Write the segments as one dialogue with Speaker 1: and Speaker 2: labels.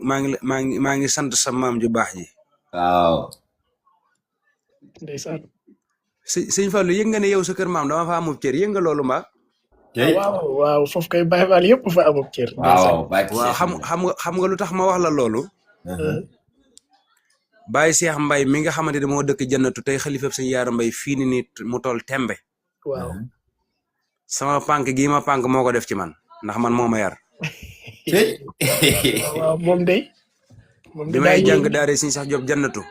Speaker 1: maa ngi sant sa maam ju baax ji.
Speaker 2: waaw.
Speaker 3: ndeysaan.
Speaker 1: sëñ Fallou yëg nga ne yow sa kër maam dama fa amub cër yëg nga loolu mbaa.
Speaker 3: waaw foofu kay Baye Fall yëpp fa amub cër.
Speaker 2: waaw
Speaker 1: xam nga lu tax ma wax la loolu. Baye Cheikh Mbaye mi nga xamante ne moo dëkk jannatu tey xalifab sëñ Yaara Mbaye fii ni nit mu toll tembe.
Speaker 3: waaw.
Speaker 1: sama pànk gii ma pànk moo ko def ci man ndax man moo ma yar.
Speaker 3: waaw moom de.
Speaker 1: bi may jàng daare sëñ Cheikh Diop jannatu.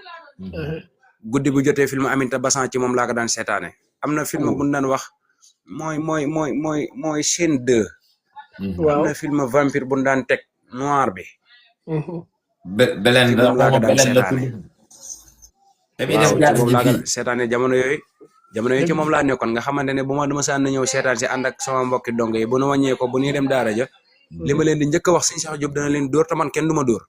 Speaker 1: guddi bu jotee film Aminta Bassan ci moom laa ko daan seetaane. am na film bu ñu daan wax mooy Scène 2.
Speaker 3: waaw
Speaker 1: am na film vampire bu ñu daan teg noir bi.
Speaker 2: beleen
Speaker 1: ci moom laa ko daan seetaane. waaw ci moom laa ko seetaane jamono yooyu ci moom laa nekkoon nga xamante ne bu ma dama saan na ñëw seetaan si ànd ak sama mbokki dong yi bu nu wàññee ko bu ñuy dem daara ja li ma leen di njëkk a wax sëñ Cheikh Diop dana leen dóor te man kenn du ma dóor.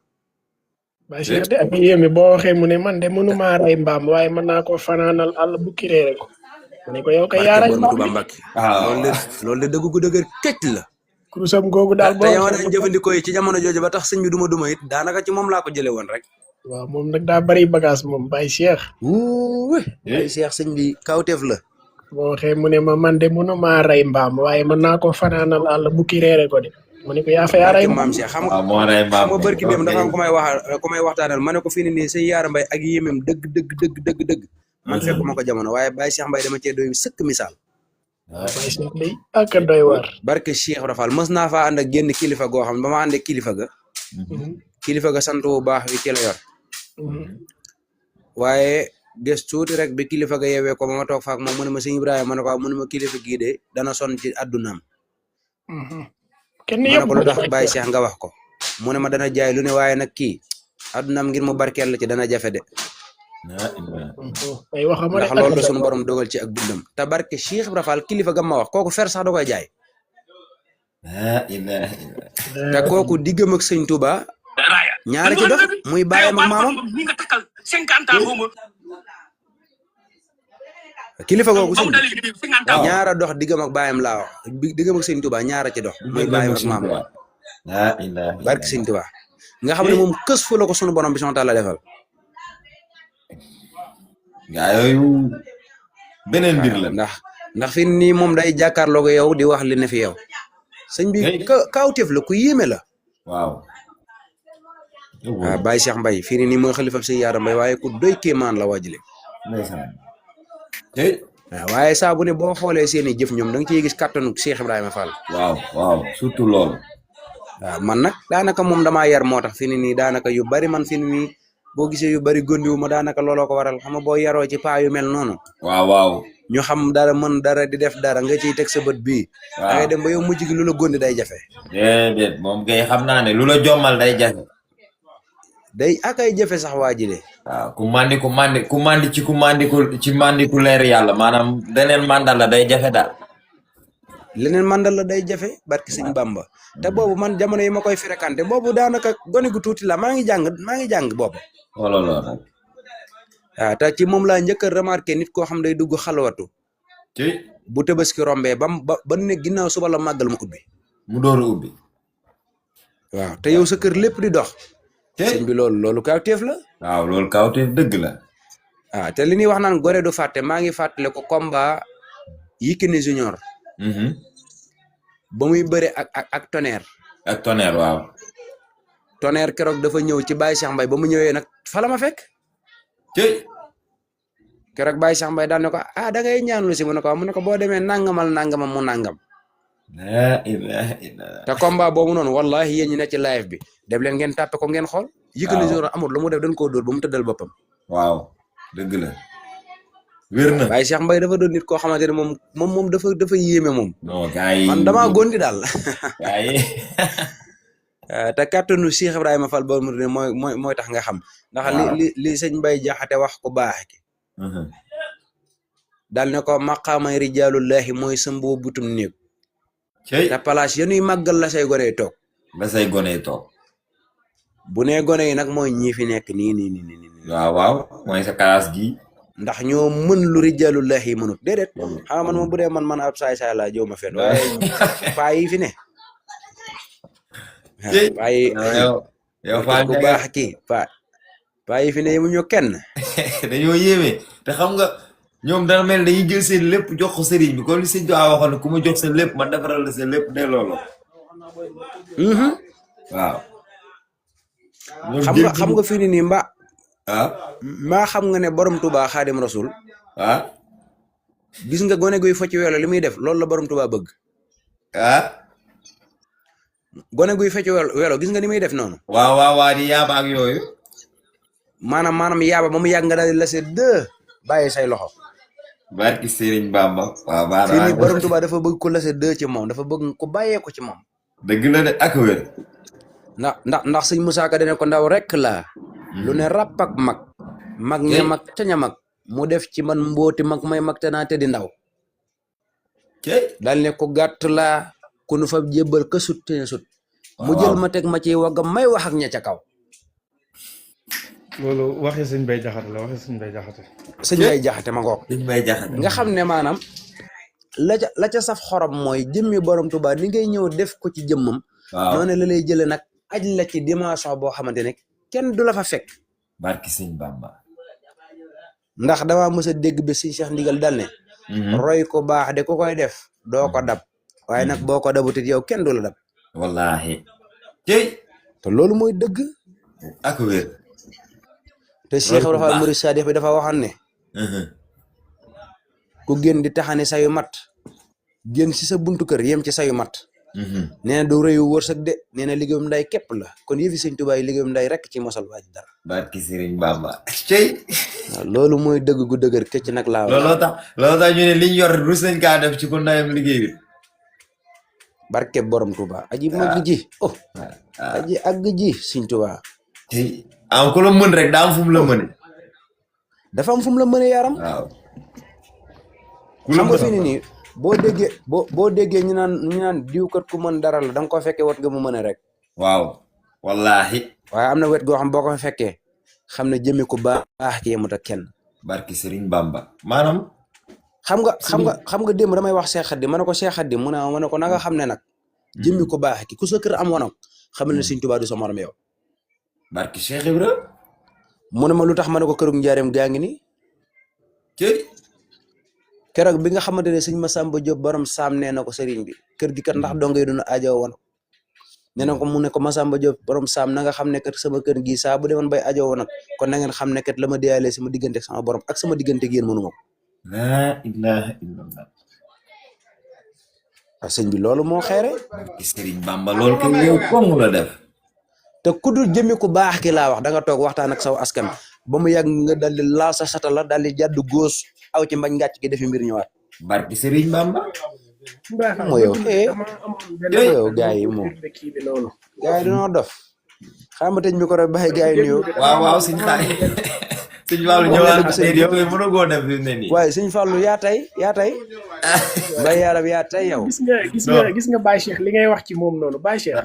Speaker 3: Baye Cheikh de ak yéeme boo waxee mu ne man de mënumaa rey mbaam waaye mën naa ko fanaanal àll bu kiréere ko. mu ne ko yow kay yaa rey mbaam
Speaker 1: loolu de dëgg gu dëgër këcc la.
Speaker 3: kurusam googu daal boo
Speaker 1: te yow dañ jëfandikoo yi ci jamono jooju ba tax sëñ bi duma it daanaka ci moom laa ko jëlee woon rek.
Speaker 3: waaw moom nag daa bari bagage moom Baye Cheikh.
Speaker 1: Baye Cheikh sëñ bi kawteef la.
Speaker 3: boo waxee mu ne ma man de mënumaa rey mbaam waaye mën naa ko fanaanal àll bu kiréere ko de. mu ne ko yaa fa yaa rey
Speaker 1: maam Cheikh xam nga barki dem dafa am ku may waxtaanal ma ne ko fii nii sëñ Yaara Mbaye ak yéemem dëgg man fekk ma ko jamono waaye Baye Cheikh Mbaye dama cee doy sëkk misaal.
Speaker 3: Baye Cheikh day ak doy waar.
Speaker 1: barke Cheikh Rafal mës naa faa ànd ak génn kilifa goo xam ne ba ma ànd ak kilifa ga sant bu baax wi ci la yor. waaye des tuuti rek bi kilifa ga yeewee ko ba ma toog faak moom mu ne ma sëñ Ibrahima ma ne ko mu ne ma kilifa gii de dana sonn ci addunaam.
Speaker 3: kenn
Speaker 1: yëpp ma ne ko lu tax Baye Cheikh nga wax ko mu ne ma dana jaay lu ne waaye nag kii addunaam ngir mu barkeel la ci dana jafe de. ndax loolu la suñu borom dogal ci ak dundam te barke Cheikh Ibra Fall kilifa ga ma wax kooku fer sax da koy jaay. te kooku diggam ak sëñ Touba ñaara ci dox muy bàyyam ak maamam. kilifa googu sëñ ñaara dox diggam ak bàyyam laa wax diggam ak sëñ Touba ñaara ci dox muy bàyyam ak maamam. barke sëñ Touba nga xam ne moom kës fu la ko sunu borom bi sama taala defal.
Speaker 2: gaa yooyu beneen mbir la
Speaker 1: ndax fi nii moom day jàkkaarloo ko yow di wax li ne fi yow sëñ bi kawteef la ku yéeme la.
Speaker 2: waaw
Speaker 1: Baye Cheikh Mbaye fii nii mooy xalifam sëñ Yaara Mbaye waaye ku doy kéemaan la waajile. waaw waaye saa bu ne boo xoolee seeni jëf ñoom da nga ciy gis kàttanu Cheikh Ibrahima Fall.
Speaker 2: waaw surtout loolu.
Speaker 1: waaw man nag daanaka moom damaa yar moo tax fi nii daanaka yu bari man fi nii boo gisee yu bari gondiwu ma daanaka looloo ko waral xam nga boo yaroo ci paa yu mel noonu.
Speaker 2: waaw
Speaker 1: ñu xam dara mën dara di def dara nga ciy teg sa bët bii.
Speaker 2: waaw
Speaker 1: da ngay dem ba yow mujj gi lu la gondi day jafe.
Speaker 2: déedéet moom kay xam naa ne lu la jommal day jafe.
Speaker 1: day akay jafe sax waa ji de.
Speaker 2: waaw ku mandi ku leer yàlla maanaam leneen mandal la day jafe daal.
Speaker 1: leneen mandal la day jafe barki sëñ Bamba te boobu man jamono yi ma koy fréquenté boobu daanaka gone gu tuuti la maa ngi jàng boobu.
Speaker 2: looloo nag.
Speaker 1: waaw te ci moom laa njëkk a remarqué nit koo xam day dugg xalwatu. bu Tabaski rombee ba ne ginnaaw suba la màggal mu ubbi.
Speaker 2: mu door a ubbi.
Speaker 1: waaw te yow sa kër lépp di dox. sëñ bi loolu kawteef la.
Speaker 2: waaw loolu kawteef dëgg la.
Speaker 1: waaw te li ñuy wax naan gore du fàtte maa ngi fàttale ko combat Yékini Junior. ba muy bëre ak Tonnerre.
Speaker 2: ak Tonnerre waaw.
Speaker 1: Tonnerre keroog dafa ñëw ci Baye Cheikh Mbaye ba mu ñëwee nag fa la ma fekk. keroog Baye Cheikh Mbaye daan ne ko da ngay ñaanlu si mu ne ko boo demee nangamal mu nangam. te combat boobu noonu wallahi yéen ñi ne ci live bi def leen ngeen tàppe ko ngeen xool. Yékini Junior amul lu mu def dañ koo dóor ba mu tëddal boppam.
Speaker 2: waaw dëgg la. wér na
Speaker 1: Baye Cheikh Mbaye dafa doon nit koo xamante ne moom dafa yéeme moom.
Speaker 2: non gars yi
Speaker 1: man damaa gondi daal.
Speaker 2: gars yi.
Speaker 1: te kàttanu Cheikh Ibrahima Fall ba mu ne mooy tax nga xam. ndax li sëñ Mbaye Jaxate wax ko baax ki. daal ne ko maqaamay rijaalullahi mooy sa mboo butum néeg. te place yanuy màggal la say gone toog. bu nee gone yi nag mooy ñii fi nekk nii.
Speaker 2: waaw mooy sa classe gi.
Speaker 1: ndax ñoo mën lu rijaalullahi yi mënut déedéet. xam nga man moom bu dee man ab saay-saay laa jëw ma fenn waaye paa yi fi ne.
Speaker 2: yow Fall
Speaker 1: ku baax kii pa yi fi ne mu ñu kenn
Speaker 2: dañoo yéeme te xam nga ñoom dana mel dañuy jël seen lépp jox ko sëriñ bi comme li sëñ Tuubaa waxoon ne ku ma jox sa lépp ma defaral la sa lépp delloo la waaw
Speaker 1: xam nga fii nii mbaa xam nga ne borom Tuubaa Xaadim Rasul gis nga gone guy fecc welo li muy def loolu la borom Tuubaa bëgg gone guy fecc welo gis nga ni muy def noonu
Speaker 2: waaw di yaaba ak yooyu
Speaker 1: maanaam yaaba ba mu yàgg nga daal di lase deux bàyyi say loxo
Speaker 2: barki Sëriñ Bamba waaw
Speaker 1: fii nii borom Tuubaa dafa bëgg ko lase deux ci moom dafa bëgg ko bàyyee ko ci moom
Speaker 2: dëgg la de ak wér
Speaker 1: ndax sëñ Musaa Ka dane ko ndaw rek la lu ne ràpp ak mag ña mag ca ña mag mu def ci man mbooti mag may mag te naa te di ndaw daal ne ko gàtt laa ku nu fa jébbal ka sut te sut mu jël ma teg ma ci waggam may wax ak ña ca kaw
Speaker 4: loolu waxi sëñ Bay Jaxate la waxi sëñ Bay Jaxate
Speaker 1: sëñ Bay Jaxate ma ngoog
Speaker 2: sëñ Bay Jaxate
Speaker 1: nga xam ne maanaam la ca saf xorom mooy jëmmi borom Tuubaa ni ngay ñëw def ko ci jëmmam noonu la lay jële nag aj la ci dimension boo xamante ne kenn du la fa fekk
Speaker 2: barki sëñ Bamba
Speaker 1: ndax dama mës a dégg bi sëñ Cheikh Ndigal dal ne roy ko baax de ku koy def doo ko dab waaye nag boo ko dabutit yow kenn du la dab
Speaker 2: wallahi te
Speaker 1: loolu mooy dëgg
Speaker 2: ak wér
Speaker 1: te Cheikh Ibra Fall Murid Saadix bi dafa waxoon ne ku génn di taxani sayu mat génn si sa buntu kër yem ci sayu mat nee na du rëyu wërsëg de nee na liggéeyum nday képp la kon yëfi sëñ Tuubaa yi liggéeyum nday rek ci mosal waa ji dara
Speaker 2: barki Sëriñ Bamba
Speaker 1: waaw loolu mooy dëgg gu dëgër këcc nag laa
Speaker 2: looloo tax ñu ne liñ yor rus nañ kaa def ci ko ndayam liggéey bi
Speaker 1: barke borom Tuubaa aji mag ji aji àgg ji sëñ Tuubaa
Speaker 2: am ko la mën rek daa am fu mu la mëne
Speaker 1: dafa am fu mu la mëne yaram
Speaker 2: waaw
Speaker 1: xam nga fi ni nii boo déggee ñu naan diw kat ku mën dara la da nga ko fekkee wat nga mu mën rek
Speaker 2: waaw wallahi
Speaker 1: waaye am na wet goo xam boo ko fekkee xam ne jëmee ko baax ki yemut ak kenn
Speaker 2: barki Sëriñ Bamba maanaam
Speaker 1: xam nga démb damay wax Cheikh Khadim ma ne ko Cheikh Khadim mu ne ko na nga xam ne nag jëmee ko baax ki ku sa kër am woon xamal ne Sëriñ Tuubaa du sa morom yow
Speaker 2: barki Cheikh Ibra
Speaker 1: mu ne ma lu tax ma ne ko kërug njaareem gaa ngi nii keroog bi nga xamante ne sëñ Masamba Diop borom saam nee na ko sëriñ bi kër gi kat ndax dongay duna aajo woon nee na ko mu ne ko Masamba Diop borom saam na nga xam ne kat sama kër gi saa bu demoon bay aajo woon kon na ngeen xam ne kat la ma déyalee sama diggante ak sama borom ak sama diggante ak yéen mënu ma ko
Speaker 2: laa ilaaha illallah
Speaker 1: sëñ bi loolu moo xeere
Speaker 2: barki Sëriñ Bamba loolu ko yow comme la def
Speaker 1: te ku dul jëmmi ku baax ki laa wax da nga toog waxtaan ak saw askan ba mu yàgg nga daal di laal sa sata la daal di jàdd góos aw ci mbañ ngàcc gi defi mbir ñëwaat
Speaker 2: barki Sëriñ Bamba
Speaker 1: moo yow yow gars yi moom gars yi dañoo dof xam nga tëj mi ko rek bàyyi gars yi nuyoo
Speaker 2: waaw sëñ xaay sëñ Fallou ñëwaat yow mënu koo def fi ne nii
Speaker 1: waaye sëñ Fallou yaa tey mbay yaram yaa tey yow
Speaker 3: gis nga Baye Cheikh li ngay wax ci moom noonu Baye Cheikh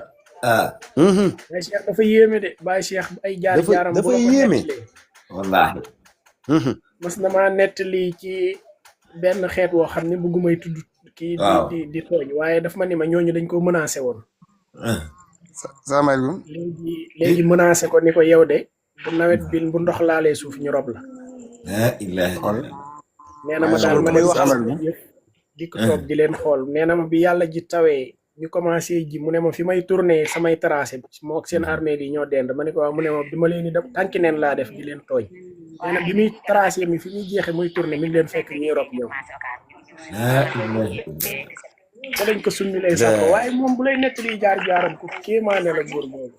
Speaker 3: Baye Cheikh dafa yéeme de Baye Cheikh ay jaar-jaaram
Speaker 1: dafa yéeme
Speaker 2: wallaahi
Speaker 3: mas na maa nettali ci benn xeet woo xam ne bëggumay tudd kii di tooñ waaye daf ma ni ma ñooñu dañ ko menacé woon
Speaker 5: salaamaaleykum
Speaker 3: léegi menacé ko ni ko yow de bu nawet bi bu ndox laalee suuf ñu rob la nee na ma daal ma wax di ko toog di leen xool nee na ma bi yàlla ji tawee ñu commencé ji mu ne ma fi may tourné samay tracé moo ak seen armée yi ñoo dend ma ne ko waaw mu ne ma bi ma leen di def tànki neen laa def di leen tooñ nee na bi muy tracé mi fi muy jeexe muy tourné mi ngi leen fekk ñuy rob ñoom te lañ ko summi lay sax waaye moom bu lay nettali jaar-jaaram ku kéemaane la góor boobu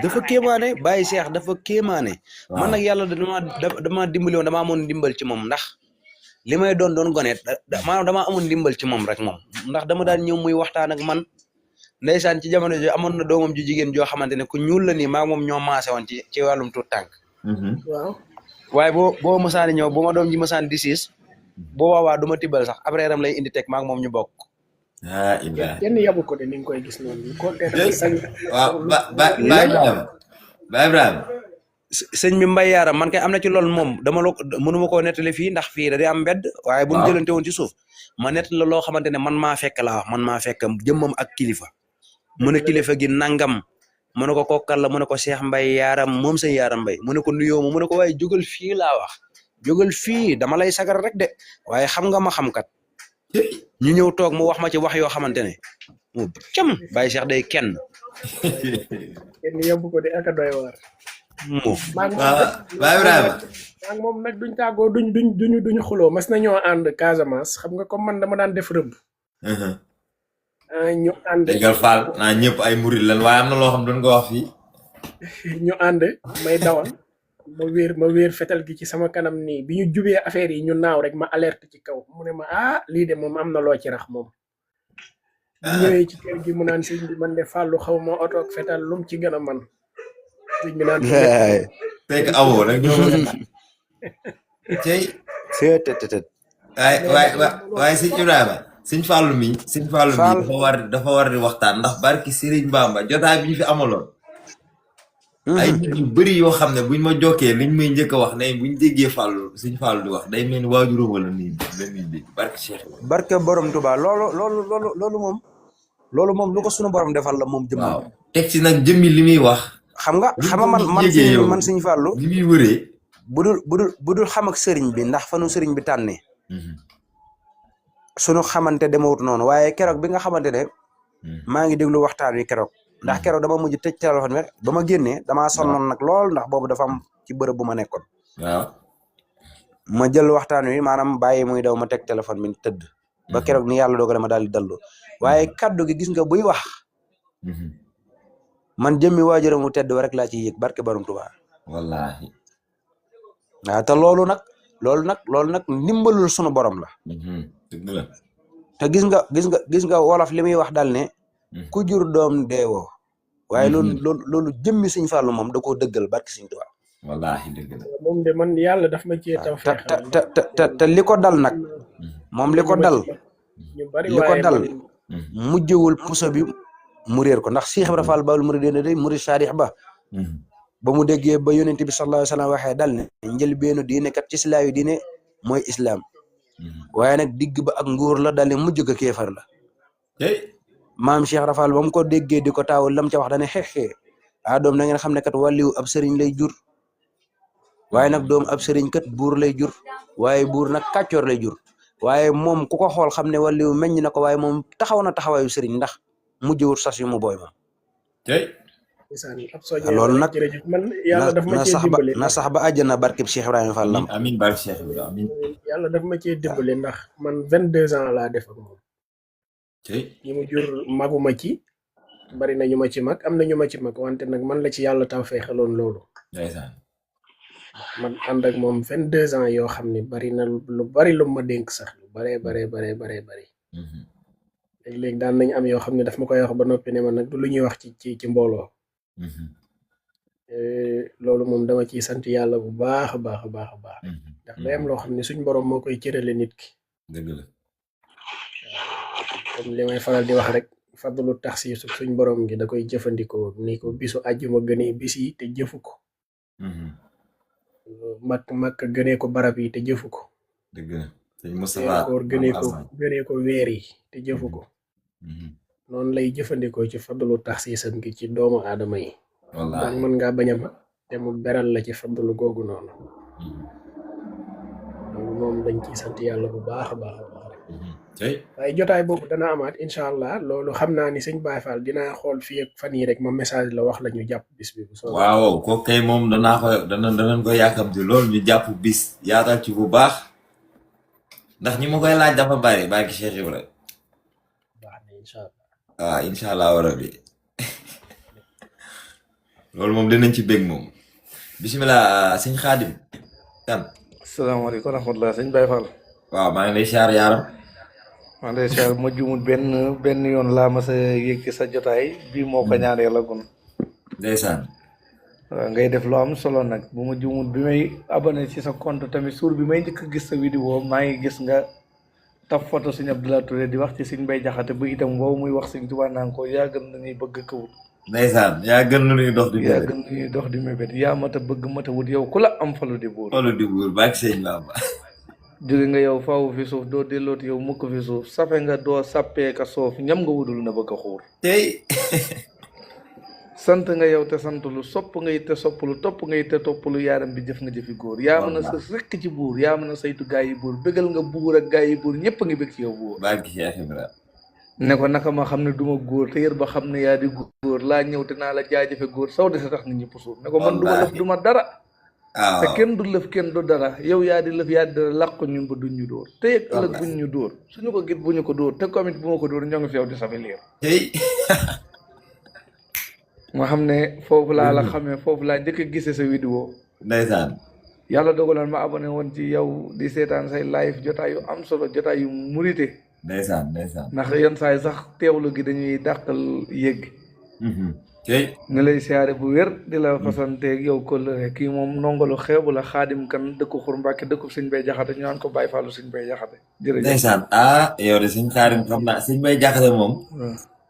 Speaker 1: dafa kéemaane Baye Cheikh dafa kéemaane man nag yàlla dama dimbali woon dama amoon ndimbal ci moom ndax li may doon gone maanaam dama amoon ndimbal ci moom rek moom ndax dama daan ñëw muy waxtaan ak man ndeysaan ci jamono jo amoon na doomam ju jigéen joo xamante ne ku ñuul la nii maa moom ñoo maase woon ci wàllum tuut tànk
Speaker 3: waaw
Speaker 1: waaye boo mësaan ñëw bu ma doom ji mësaan di siis boo waawaa du ma tibbal sax après ram lay indi teg maa moom ñu bokk
Speaker 3: kenn yabu ko de ni nga koy gis noonu ko
Speaker 2: waaw ba Ibrahima
Speaker 1: sëñ bi mbay yaaram man kay am na ci loolu moom dama la mënuma koo nettali fii ndax fii da di am mbedd waaye bu ñu jëlante woon ci suuf ma nett la loo xamante ne man maa fekk laa wax man maa fekk jëmmam ak kilifa mu ne kilifa gi nangam mu ne ko kookal la mu ne ko Cheikh Mbaye yaaram moom sa yaaram Mbaye mu ne ko nuyoo ma mu ne ko waaye jógal fii laa wax jógal fii dama lay sagar rek de waaye xam nga ma xam kat ñu ñëw toog mu wax ma ci wax yoo xamante ne mu cam Baye Cheikh day kenn
Speaker 3: kenn yóbbu ko de ak a doy waar.
Speaker 1: mu
Speaker 3: maa ngi
Speaker 2: Baye Ibrahima
Speaker 3: moom nag duñ tàggoo duñu xuloo mas nañoo ànd Casamance xam nga comme man dama daan def rëbb. ñu ànd
Speaker 2: déggal Fall naa ñëpp ay murid lan waaye am na loo xam doon nga wax fii
Speaker 3: ñu ànd may dawal ma wéer fetal gi ci sama kanam nii bi ñu jubee affaire yi ñu naaw rek ma alerte ci kaw mu ne ma lii de moom am na loo ci rax moom bu ñëwee ci kër gi mu naan sëñ bi man de Fallou xaw ma oto ak fetal lum ci gën a man sëñ bi naan
Speaker 2: fekk awoo nag ñoo cey waaye sëñ Ibrahima sëñ Fallou mi dafa war di waxtaan ndax barki Serigne Bamba jotaay bi ñu fi amaloon ay nit yu bëri yoo xam ne buñ ma jokkee liñ may njëkk a wax ne buñ déggee Fallou sëñ Fallou di wax day mel ni waajuróom wala nii dégg barki Cheikh
Speaker 1: barke borom Touba loolu moom lu ko sunu borom defal la moom jëmm
Speaker 2: waaw teg ci nag jëmmi li muy wax
Speaker 1: xam nga man sëñ Fallou
Speaker 2: li muy wëree
Speaker 1: budul xam ak sëriñ bi ndax fanu sëriñ bi tànnee sunu xamante demawut noonu waaye keroog bi nga xamante ne maa ngi déglu waxtaan wi keroog ndax keroog dama mujj tëj téléphone bi ba ma génnee damaa sonnoon nag lool ndax boobu dafa am ci bërëb bu ma nekkoon
Speaker 2: waaw
Speaker 1: ma jël waxtaan wi maanaam bàyyi muy daw ma teg téléphone bi tëdd ba keroog ni yàlla doogale ma daal di dallu waaye kaddu gi gis nga buy wax man jëmmi waajuram mu tedd rek laa ciy yëg barke borom Tuubaa
Speaker 2: wallaahi
Speaker 1: waaw te loolu nag ndimbalul sunu borom la
Speaker 2: dëgg la
Speaker 1: te gis nga wolof li muy wax daal ne ku jur doom deewoo waaye loolu jëmmi sëñ Fallou moom da koo dëggal barke sëñ Tuubaa
Speaker 2: wallaahi dëgg la
Speaker 3: moom de man yàlla daf ma cee taw
Speaker 1: te li ko dal nag moom li ko dal mujjewul puso bi mu réer ko ndax Cheikh Ibra Fall Baol Mourideen day murid saadix ba mu déggee ba yonent bi sallallahu alayhi wa sallam waxee dal ne njëlbeenu diine kat ci islaayu diine mooy islam waaye nag digg ba ak nguur la dal ne mujj ga kéefar la maam Cheikh Ibra Fall ba mu ko déggee di ko taawul lam ca wax dane xeexee doom na ngeen xam ne kat wàlliwu ab sëriñ lay jur waaye nag doom ab sëriñ kat buur lay jur waaye buur nag kàccoor lay jur waaye moom ku ko xool xam ne wàlliwu meññ na ko waaye moom taxaw na taxawaayu sëriñ ndax mujjewut sas yu mu booy moom loolu nag na sax ba àjjana barkeb Cheikh Ibrahima Fall lam
Speaker 2: amiin barke Cheikh Ibrahima amiin
Speaker 3: yàlla daf ma cee dimbale ndax man 22 ans laa def ak moom ñi mu jur maguma ci bari na ñu ma ci mag am na ñu ma ci mag wante nag man la ci yàlla taw feexaloon loolu
Speaker 2: ndeysaan
Speaker 3: man ànd ak moom 22 ans yoo xam ne bari na lu bari lu ma dénk sax lu baree bari léegi daan nañ am yoo xam ne daf ma koy wax ba noppi ne ma nag du lu ñuy wax ci mbooloo loolu moom dama ciy sant yàlla bu baax a baax ndax day am loo xam ne suñ borom moo koy cërale nit ki
Speaker 2: dëgg la
Speaker 3: comme li may faral di wax rek fadlu taxsiis suñ borom gi da koy jëfandikoo ni ko bisu àjjuma gënee bis yi te jëfu ko makk gënee ko barab yi te jëfu ko
Speaker 2: dëgg la sëñ Moustapha
Speaker 3: koor gënee ko weer yi te jëfu ko noonu lay jëfandikoo ci fadlu taxsiisam gi ci doomu aadama yi donc mën ngaa bañ a ma te mu beral la ci fadlu googu noonu donc moom dañ ciy sant yàlla bu baax a baax rek waaye jotaay boobu dana amaat incha allah loolu xam naa ni sëñ Baye Fall dinaa xool fii ak fan yi rek ma message la wax la ñu jàpp bis bi bu soobee.
Speaker 2: waaw ko kay moom danañ ko yàkkamti loolu ñu jàpp bis yaatal ci bu baax ndax ñi ma koy laaj dafa bari barki Cheikh Ibrahima
Speaker 3: baax na incha allah
Speaker 2: waaw incha allah rabbi loolu moom dinañ ci bég moom bisimilah sëñ Xaadim kan
Speaker 4: asalaamaaleykum wa rahmatulah sëñ Baye Fall
Speaker 2: waaw maa ngi lay siyaar yaaram
Speaker 4: maa ngi lay siyaar ma jumut benn yoon laa ma sa yëg ci sa jotaay bii moo ko ñaaree la gun
Speaker 2: ndeysaan
Speaker 4: waaw ngay def lu am solo nag bu ma jumut bi may abonné ci sa compte tamit suur bi may njëkk gis sa vidéo maa ngi gis nga taf photo sëñ Abdoulaye Touré di wax ci sëñ Mbay Jaxate bu itam boobu muy wax sëñ Tuubaa naan ko yaa gën na ñuy bëgg kawut
Speaker 2: ndeysaan yaa gën na ñuy dox di
Speaker 4: mébét yaa mata bëgg mata wut yow ku la am falu di buur
Speaker 2: baak sëñ Bamba
Speaker 4: jóge nga yow faaw fi suuf doo dellooti yow mukk fi suuf safe nga doo sappee ka soof ñam nga wudul na bëgg a xuur
Speaker 2: tey
Speaker 4: sant nga yow te sant lu sopp nga it te sopp lu topp nga it te topp lu yaaram bi jëf nga jëfi góor yaa mën a sa rekk ci buur yaa mën a saytu gaa yi buur bégal nga buur ak gaa yi buur ñëpp a ngi bég ci yow buur
Speaker 2: barki Cheikh Ibra
Speaker 4: ne ko naka ma xam ne duma góor te yër ba xam ne yaa di góor laa ñëw te naa la jaajëfe góor saw de sa tax nit ñëpp suur ne ko man duma lëf duma dara
Speaker 2: waaw
Speaker 4: te kenn du lëf kenn du dara yow yaa di lëf yaa di dara làq ñun ba duñ ñu dóor te yëg ëllëg buñ ñu dóor suñu ko git bu ñu ko dóor te commit bu ma ko dóor ñoo ngi fi yow di safi liir
Speaker 2: tey
Speaker 4: nga xam ne foofu laa la xamee foofu laa njëkk a gisee sa vidéo
Speaker 2: ndeysaan
Speaker 4: yàlla dogaloon ma abonné woon ci yow di seetaan say live jotaay yu am solo jotaay yu murite
Speaker 2: ndeysaan
Speaker 4: ndax yenn saa yi sax teewlu gi dañuy dàqal yëg
Speaker 2: tey
Speaker 4: nga lay siyaare bu wér di la fasanteeg yow kóllëre kii moom ndongolu xeebu la xaadim kan dëkku Xur Mbàkke dëkku Sëñ Bay Jaxate ñu naan ko Baay Faalu Sëñ Bay Jaxate jërëjëf
Speaker 2: ndeysaan yow de suñ xaarim xam naa suñ Bay Jaxate moom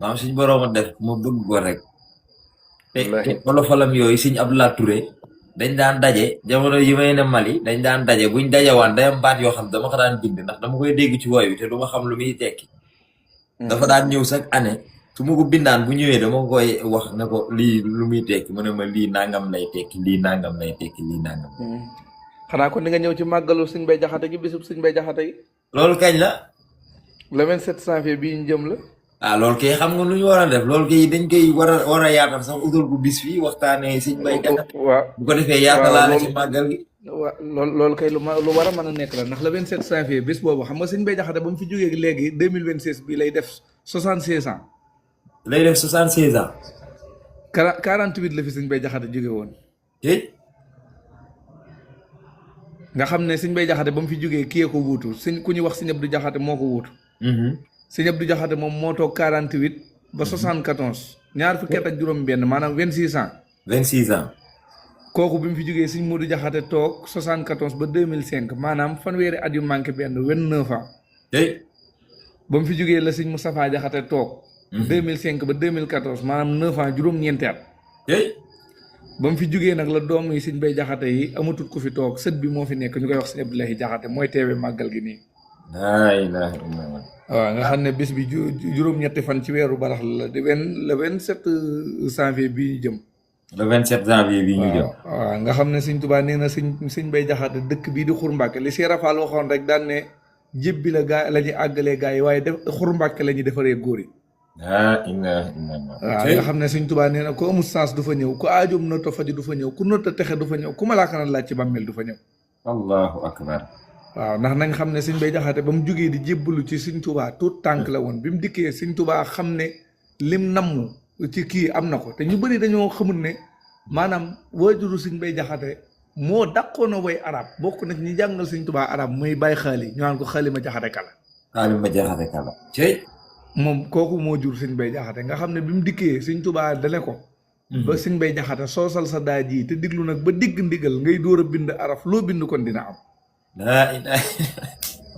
Speaker 2: maam suñ boroom a def ma bëgg ko rek te folofalam yooyu suñ Abdoulaye Touré dañ daan daje jamono yi may ne Mali dañ daan daje buñ dajewaan day am baat yoo xam dama ko daan bind ndax dama koy dégg ci wooy bi te du ma xam lu muy tekki dafa daan ñëw chaque année su ma ko bindaan bu ñëwee dama koy wax ne ko lii lu muy tekki mu ne ma lii nangam lay tekki lii nangam lay tekki lii nangam
Speaker 4: xanaa kon di nga ñëw ci màggalu Sëñ Bay Jaxate gi bisub Sëñ Bay Jaxate gi
Speaker 2: loolu kañ la
Speaker 4: le 27 janvier bii ñu jëm la
Speaker 2: loolu kay xam nga lu ñu war a def loolu kay dañ koy war a yaatal sax utal ko bis fii waxtaanee Sëñ Bay Jaxate
Speaker 4: waaw
Speaker 2: bu ko defee yaatalaale ci màggal gi
Speaker 4: waaw loolu kay lu war a mën a nekk la ndax le 27 janvier bis boobu xam nga Sëñ Bay Jaxate ba mu fi jógee léegi 2026 bii lay def 76 ans
Speaker 2: lay def 76 ans
Speaker 4: 48 la fi Sëñ Bay Jaxate jóge woon nga xam ne Sëñ Bay Jaxate ba mu fi jógee kii ko wuutu ku ñu wax Sëñ Abdu Jaxate moo ko wuutu Sëñ Abdu Jaxate moom moo toog 48 ba 74 ñaar fukki at ak juróom benn maanaam 26 ans
Speaker 2: 26 ans
Speaker 4: kooku bi mu fi jógee Sëñ Moodu Jaxate toog 74 ba 2005 maanaam fanweeri at yu manqué benn 29 ans ba mu fi jógee la Sëñ Moustapha Jaxate toog 2005 ba 2014 maanaam 9 ans juróom-ñeenti at ba mu fi jógee nag la doom yi Sëñ Bay Jaxate yi amatut ku fi toog sët bi moo fi nekk ñu koy wax Sëñ Abdoulaye Jaxate mooy teewe màggal gi nii waaw nga xam ne bis bi juróom-ñetti fan ci weeru barax la di le 27 janvier bi ñu jëm
Speaker 2: le 27 janvier bi ñu jëm
Speaker 4: waaw nga xam ne Sëñ Tuubaa nee na Sëñ Bay Jaxate dëkk bii di Xur Mbàkke li Cheikh Rafal waxoon rek daan ne jébbi la gaa la ñuy àggalee gaa yi waaye Xur Mbàkke la ñuy defaree góor yi waaw nga xam ne Sëñ Tuubaa nee na ku amul sens du fa ñëw ku aajoom noto faju du fa ñëw ku noto texe du fa ñëw ku malaaka na laaj ci bàmmeel du fa ñëw
Speaker 2: allahu akbar
Speaker 4: waaw ndax nañ xam ne Sëñ Bay Jaxate ba mu jógee di jébbalu ci Sëñ Tuubaa tout tànk la woon bi mu dikkee Sëñ Tuubaa xam ne lim namm ci kii am na ko te ñu bëri dañoo xamul ne maanaam waajuru Sëñ Bay Jaxate moo dàqoon a way arab bokk nag ñi jàngal Sëñ Tuubaa arab muy bàyyi xaali ñu naan ko Xaalima Jaxate Kala moom kooku moo jur Sëñ Bay Jaxate nga xam ne bi mu dikkee Sëñ Tuubaa dale ko ba Sëñ Bay Jaxate soosal sa daa ji te diglu nag ba digg ndigal ngay door a bind araf loo bind kon dina am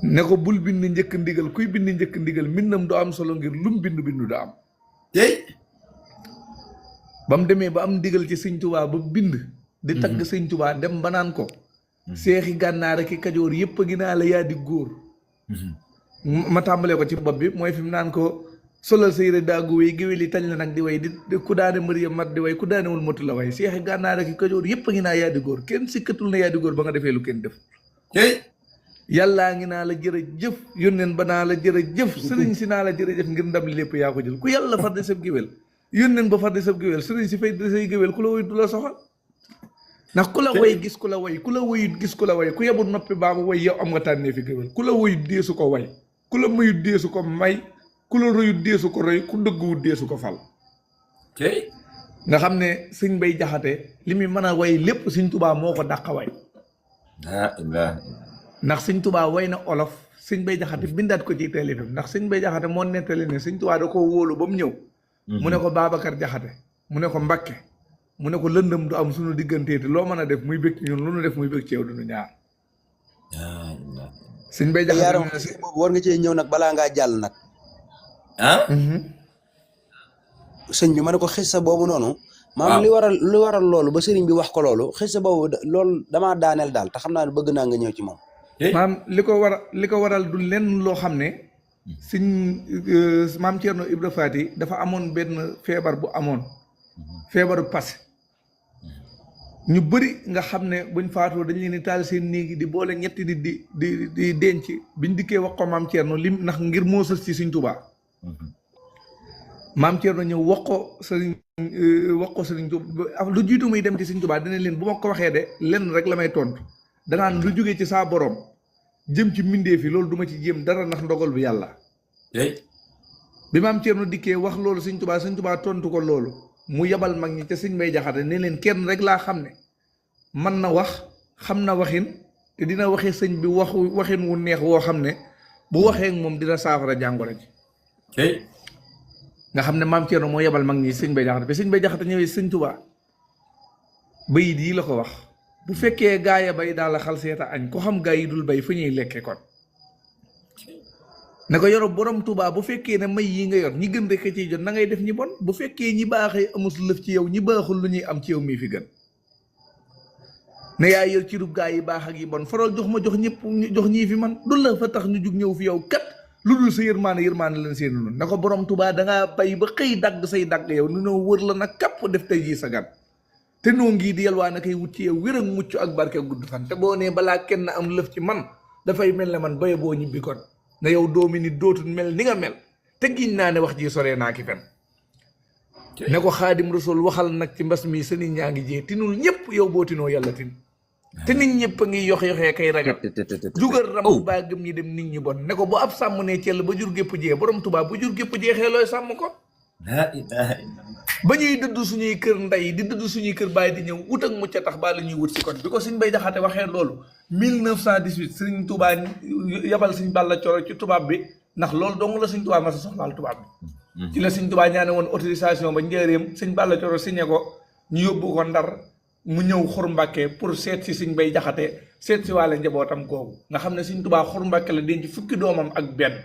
Speaker 4: ne ko bul bind njëkk ndigal kuy bind njëkk ndigal mbindam du am solo ngir lum bindu du am ba mu demee ba am ndigal ci Sëñ Tuubaa ba bind di tagg Sëñ Tuubaa dem ba naan ko seexi gànnaar ak kajoor yépp a gi naa la yaa di góor ma tàmbalee ko ci bopp bi mooy fi mu naan ko solal sa yére daagu way géwél yi tañ la nag di way di ku daane Mariam mat di way ku daanewul matu la way seexi gànnaar ak kajoor yépp a ngi naa yaa di góor kenn sikkatul na yaa di góor ba nga defee lu kenn def yàllaa ngi naa la jërëjëf yónneen ba naa la jërëjëf sëriñ si naa la jërëjëf ngir ndam li lépp yaa ko jël ku yàlla far di sab géwél yónneen ba far di sab géwél sëriñ si fay di say géwél ku la woy du la soxal ndax ku la woy gis ku la woy ku la woyut gis ku la woy ku yebul noppi baamu woy yow am nga tànnee fi géwél ku la woyut deesu ko way ku la mayut deesu ko may ku la royut deesu ko roy ku dëgguwut deesu ko fal nga xam ne Sëñ Bay Jaxate li muy mën a way lépp Sëñ Tuubaa moo ko dàq way ndax Sëñ Tuubaa way na olof Sëñ Bay Jaxate bindaat ko ci téléfilm ndax Sëñ Bay Jaxate moo nettali ne Sëñ Tuubaa da ko wóolu ba mu ñëw mu ne ko Babacar Jaxate mu ne ko Mbakke mu ne ko lëndëm du am suñu digganteeti loo mën a def muy bëgg ñun lu nu def muy bëgg ci yow duñu ñaar Sëñ Bay Jaxate
Speaker 5: boobu war nga cee ñëw nag balaa ngaa jàll nag sëñ bi ma ne ko xissa boobu noonu maam li waral loolu ba sëriñ bi wax ko loolu xissa boobu loolu damaa daaneel daal te xam naa ne bëgg naa nga ñëw ci moom
Speaker 4: maam li ko waral du lenn loo xam ne Sëñ maam Cerno Ibra Faati dafa amoon benn feebar bu amoon feebaru passé ñu bëri nga xam ne buñ faatoo dañ leen di taal seen néegi di boole ñetti di denc biñ dikkee wax ko maam Thierno lim ndax ngir moo sës ci Sëñ Tuubaa maam Thierno ñëw wax ko sëriñ Tuubaa lu jiitu muy dem ci Sëñ Tuubaa dina leen bu ma ko waxee de lenn rek la may tontu danaan lu jógee ci saa borom jëm ci mbindeef yi loolu duma ci jéem dara ndax ndogal bi yàlla bi maam Thierno dikkee wax loolu Sëñ Tuubaa tontu ko loolu mu yabal mag ñi ca Sëñ Mbay Jaxate ne leen kenn rek laa xam ne man na wax xam na waxin te dina waxee sëñ bi waxin wu neex woo xam ne bu waxee moom dina saafara jàngoro ji nga xam ne maam Thierno moo yebal mag ñi Sëñ Mbay Jaxate bi Sëñ Mbay Jaxate ñëwee Sëñ Tuubaa bayit yi la ko wax bu fekkee gaaya bay daal la xal seeta añ ko xam gaa yi dul bay fu ñuy lekke kon ne ko yoro borom Tuubaa bu fekkee ne may yi nga yor ñi gën rek ciy jot na ngay def ñi bon bu fekkee ñi baaxee amus lëf ci yow ñi baaxul lu ñuy am ci yow mii fi gën ne yaa yor ci rub gaa yi baax ak yi bon faral jox ma jox ñëpp jox ñii fi man du la fa tax ñu jug ñëw fi yow kat lu dul sa yërmaane leen seen noonu ne ko borom Tuubaa dangaa bay ba xëy dagg say dagg yow nu noo wër la nag kapp def tey jii sa gan te noo ngi di yalwaa na koy wut ci yow wér ak mucc ak barke gudd fan te boo nee balaa kenn am lëf ci man dafay mel ne man baye boo ñibbi kon ne yow doomi nit dootul mel ni nga mel te giñ naa ne wax ji soree naa ki fen ne ko Xaadim Rasul waxal nag ci mbas mi sa nit ñaa ngi jee tinul ñëpp yow boo tinoo yàlla tin te nit ñëpp a ngi yoxee kay ragal jugal ram baa gëm ñi dem nit ñi bon ne ko bu ab sàmm ne cell ba jur gépp jee borom Tuubaa bu jur gépp jeexee looy sàmm ko ba ñuy dëdd suñuy kër ndey di dëdd suñuy kër bàyyi di ñëw wut ak mucc tax baa la ñuy wut si kon bi ko Sëñ Mbay Jaxate waxee loolu 1918 Sëriñ Tuubaa yabal Sëñ Balla Coro ci tubaab bi ndax loolu dong la Sëñ Tuubaa ma sa soxlaal tubaab bi ci la Sëñ Tuubaa ñaane woon autorisation ba njëreem Sëñ Balla Coro signé ko ñu yóbbu ko Ndar mu ñëw Xur Mbàkke pour seet si Sëñ Mbay Jaxate seet si waale njabootam googu nga xam ne Sëñ Tuubaa Xur Mbàkke la denc fukki doomam ak benn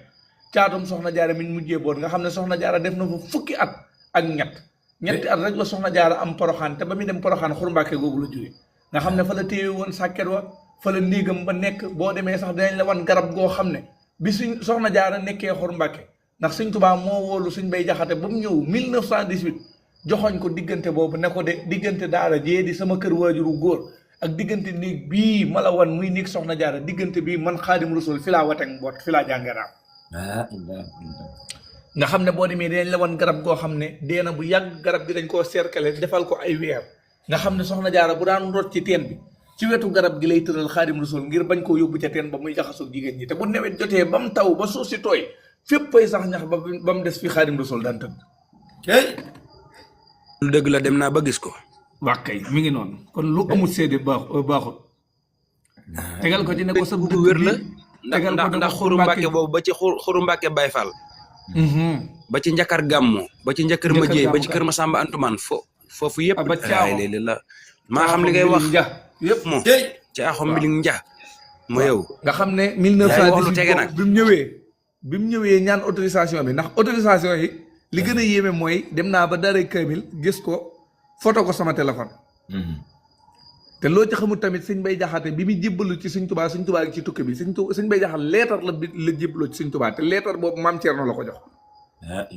Speaker 4: caatum Soxna Jaara mi ñu mujjee boon nga xam ne Soxna Jaara def na fa fukki at ak ñetti at rek la Soxna Jaara am Poroxaan te ba muy dem Poroxaan Xur Mbàkke googu la jóge nga xam ne fa la téye woon sàkket wa fa la néegam ba nekk boo demee sax dinañ la wan garab goo xam ne bi suñ Soxna Jaara nekkee Xur Mbàkke ndax Sëñ Tuubaa moo woolu Sëñ Mbay Jaxate ba mu ñëw 1918 joxoñ ko diggante boobu ne ko de diggante daara jee di sama kër waajuru góor ak diggante néeg bii ma la wan muy néeg Soxna Jaara diggante bii man Xaadim Rasul fi laa wateng mboot fi laa jàngeraam nga xam ne boo demee dinañ la wan garab goo xam ne dee na bu yàgg garab gi dañ koo cercler defal ko ay weer nga xam ne Soxna Jaara bu daan rot ci teen bi ci wetu garab gi lay tëral Xaadim Rasul ngir bañ koo yóbbu ca teen ba muy jaxasoog jigéen ñi te bu nawet jotee ba mu taw ba suuf si tooy fépp ay sax ñax ba mu des fi Xaadim Rasul daan tëdd
Speaker 1: lu dëgg la dem naa ba gis ko
Speaker 4: waa kay mi ngi noonu kon lu amul seede baaxut tegal ko ci ne ko sa
Speaker 1: bu wér la ndax Xuru Mbàkke boobu ba ci Xuru Mbàkke Baay Faal ba ci njakar gàmmo ba ci njakar ma jéey ba ci kër ma Samba Antumaan foofu yëpp léegi la maa xam li ngay wax yëpp moo ci axom mbiling nja mo yow
Speaker 4: nga xam ne 1918 bi mu ñëwee ñaan autorisation bi ndax autorisation yi li gën a yéeme mooy dem naa ba daaray kaamil gis ko photo ko sama téléphone te loo ci xamul tamit Sëñ Mbay Jaxate bi mu jébbalu ci Sëñ Tuubaa ci tukki bi Sëñ Mbay Jaxate leetar la jébbaloo ci Sëñ Tuubaa te leetar boobu maam Thierno la ko jox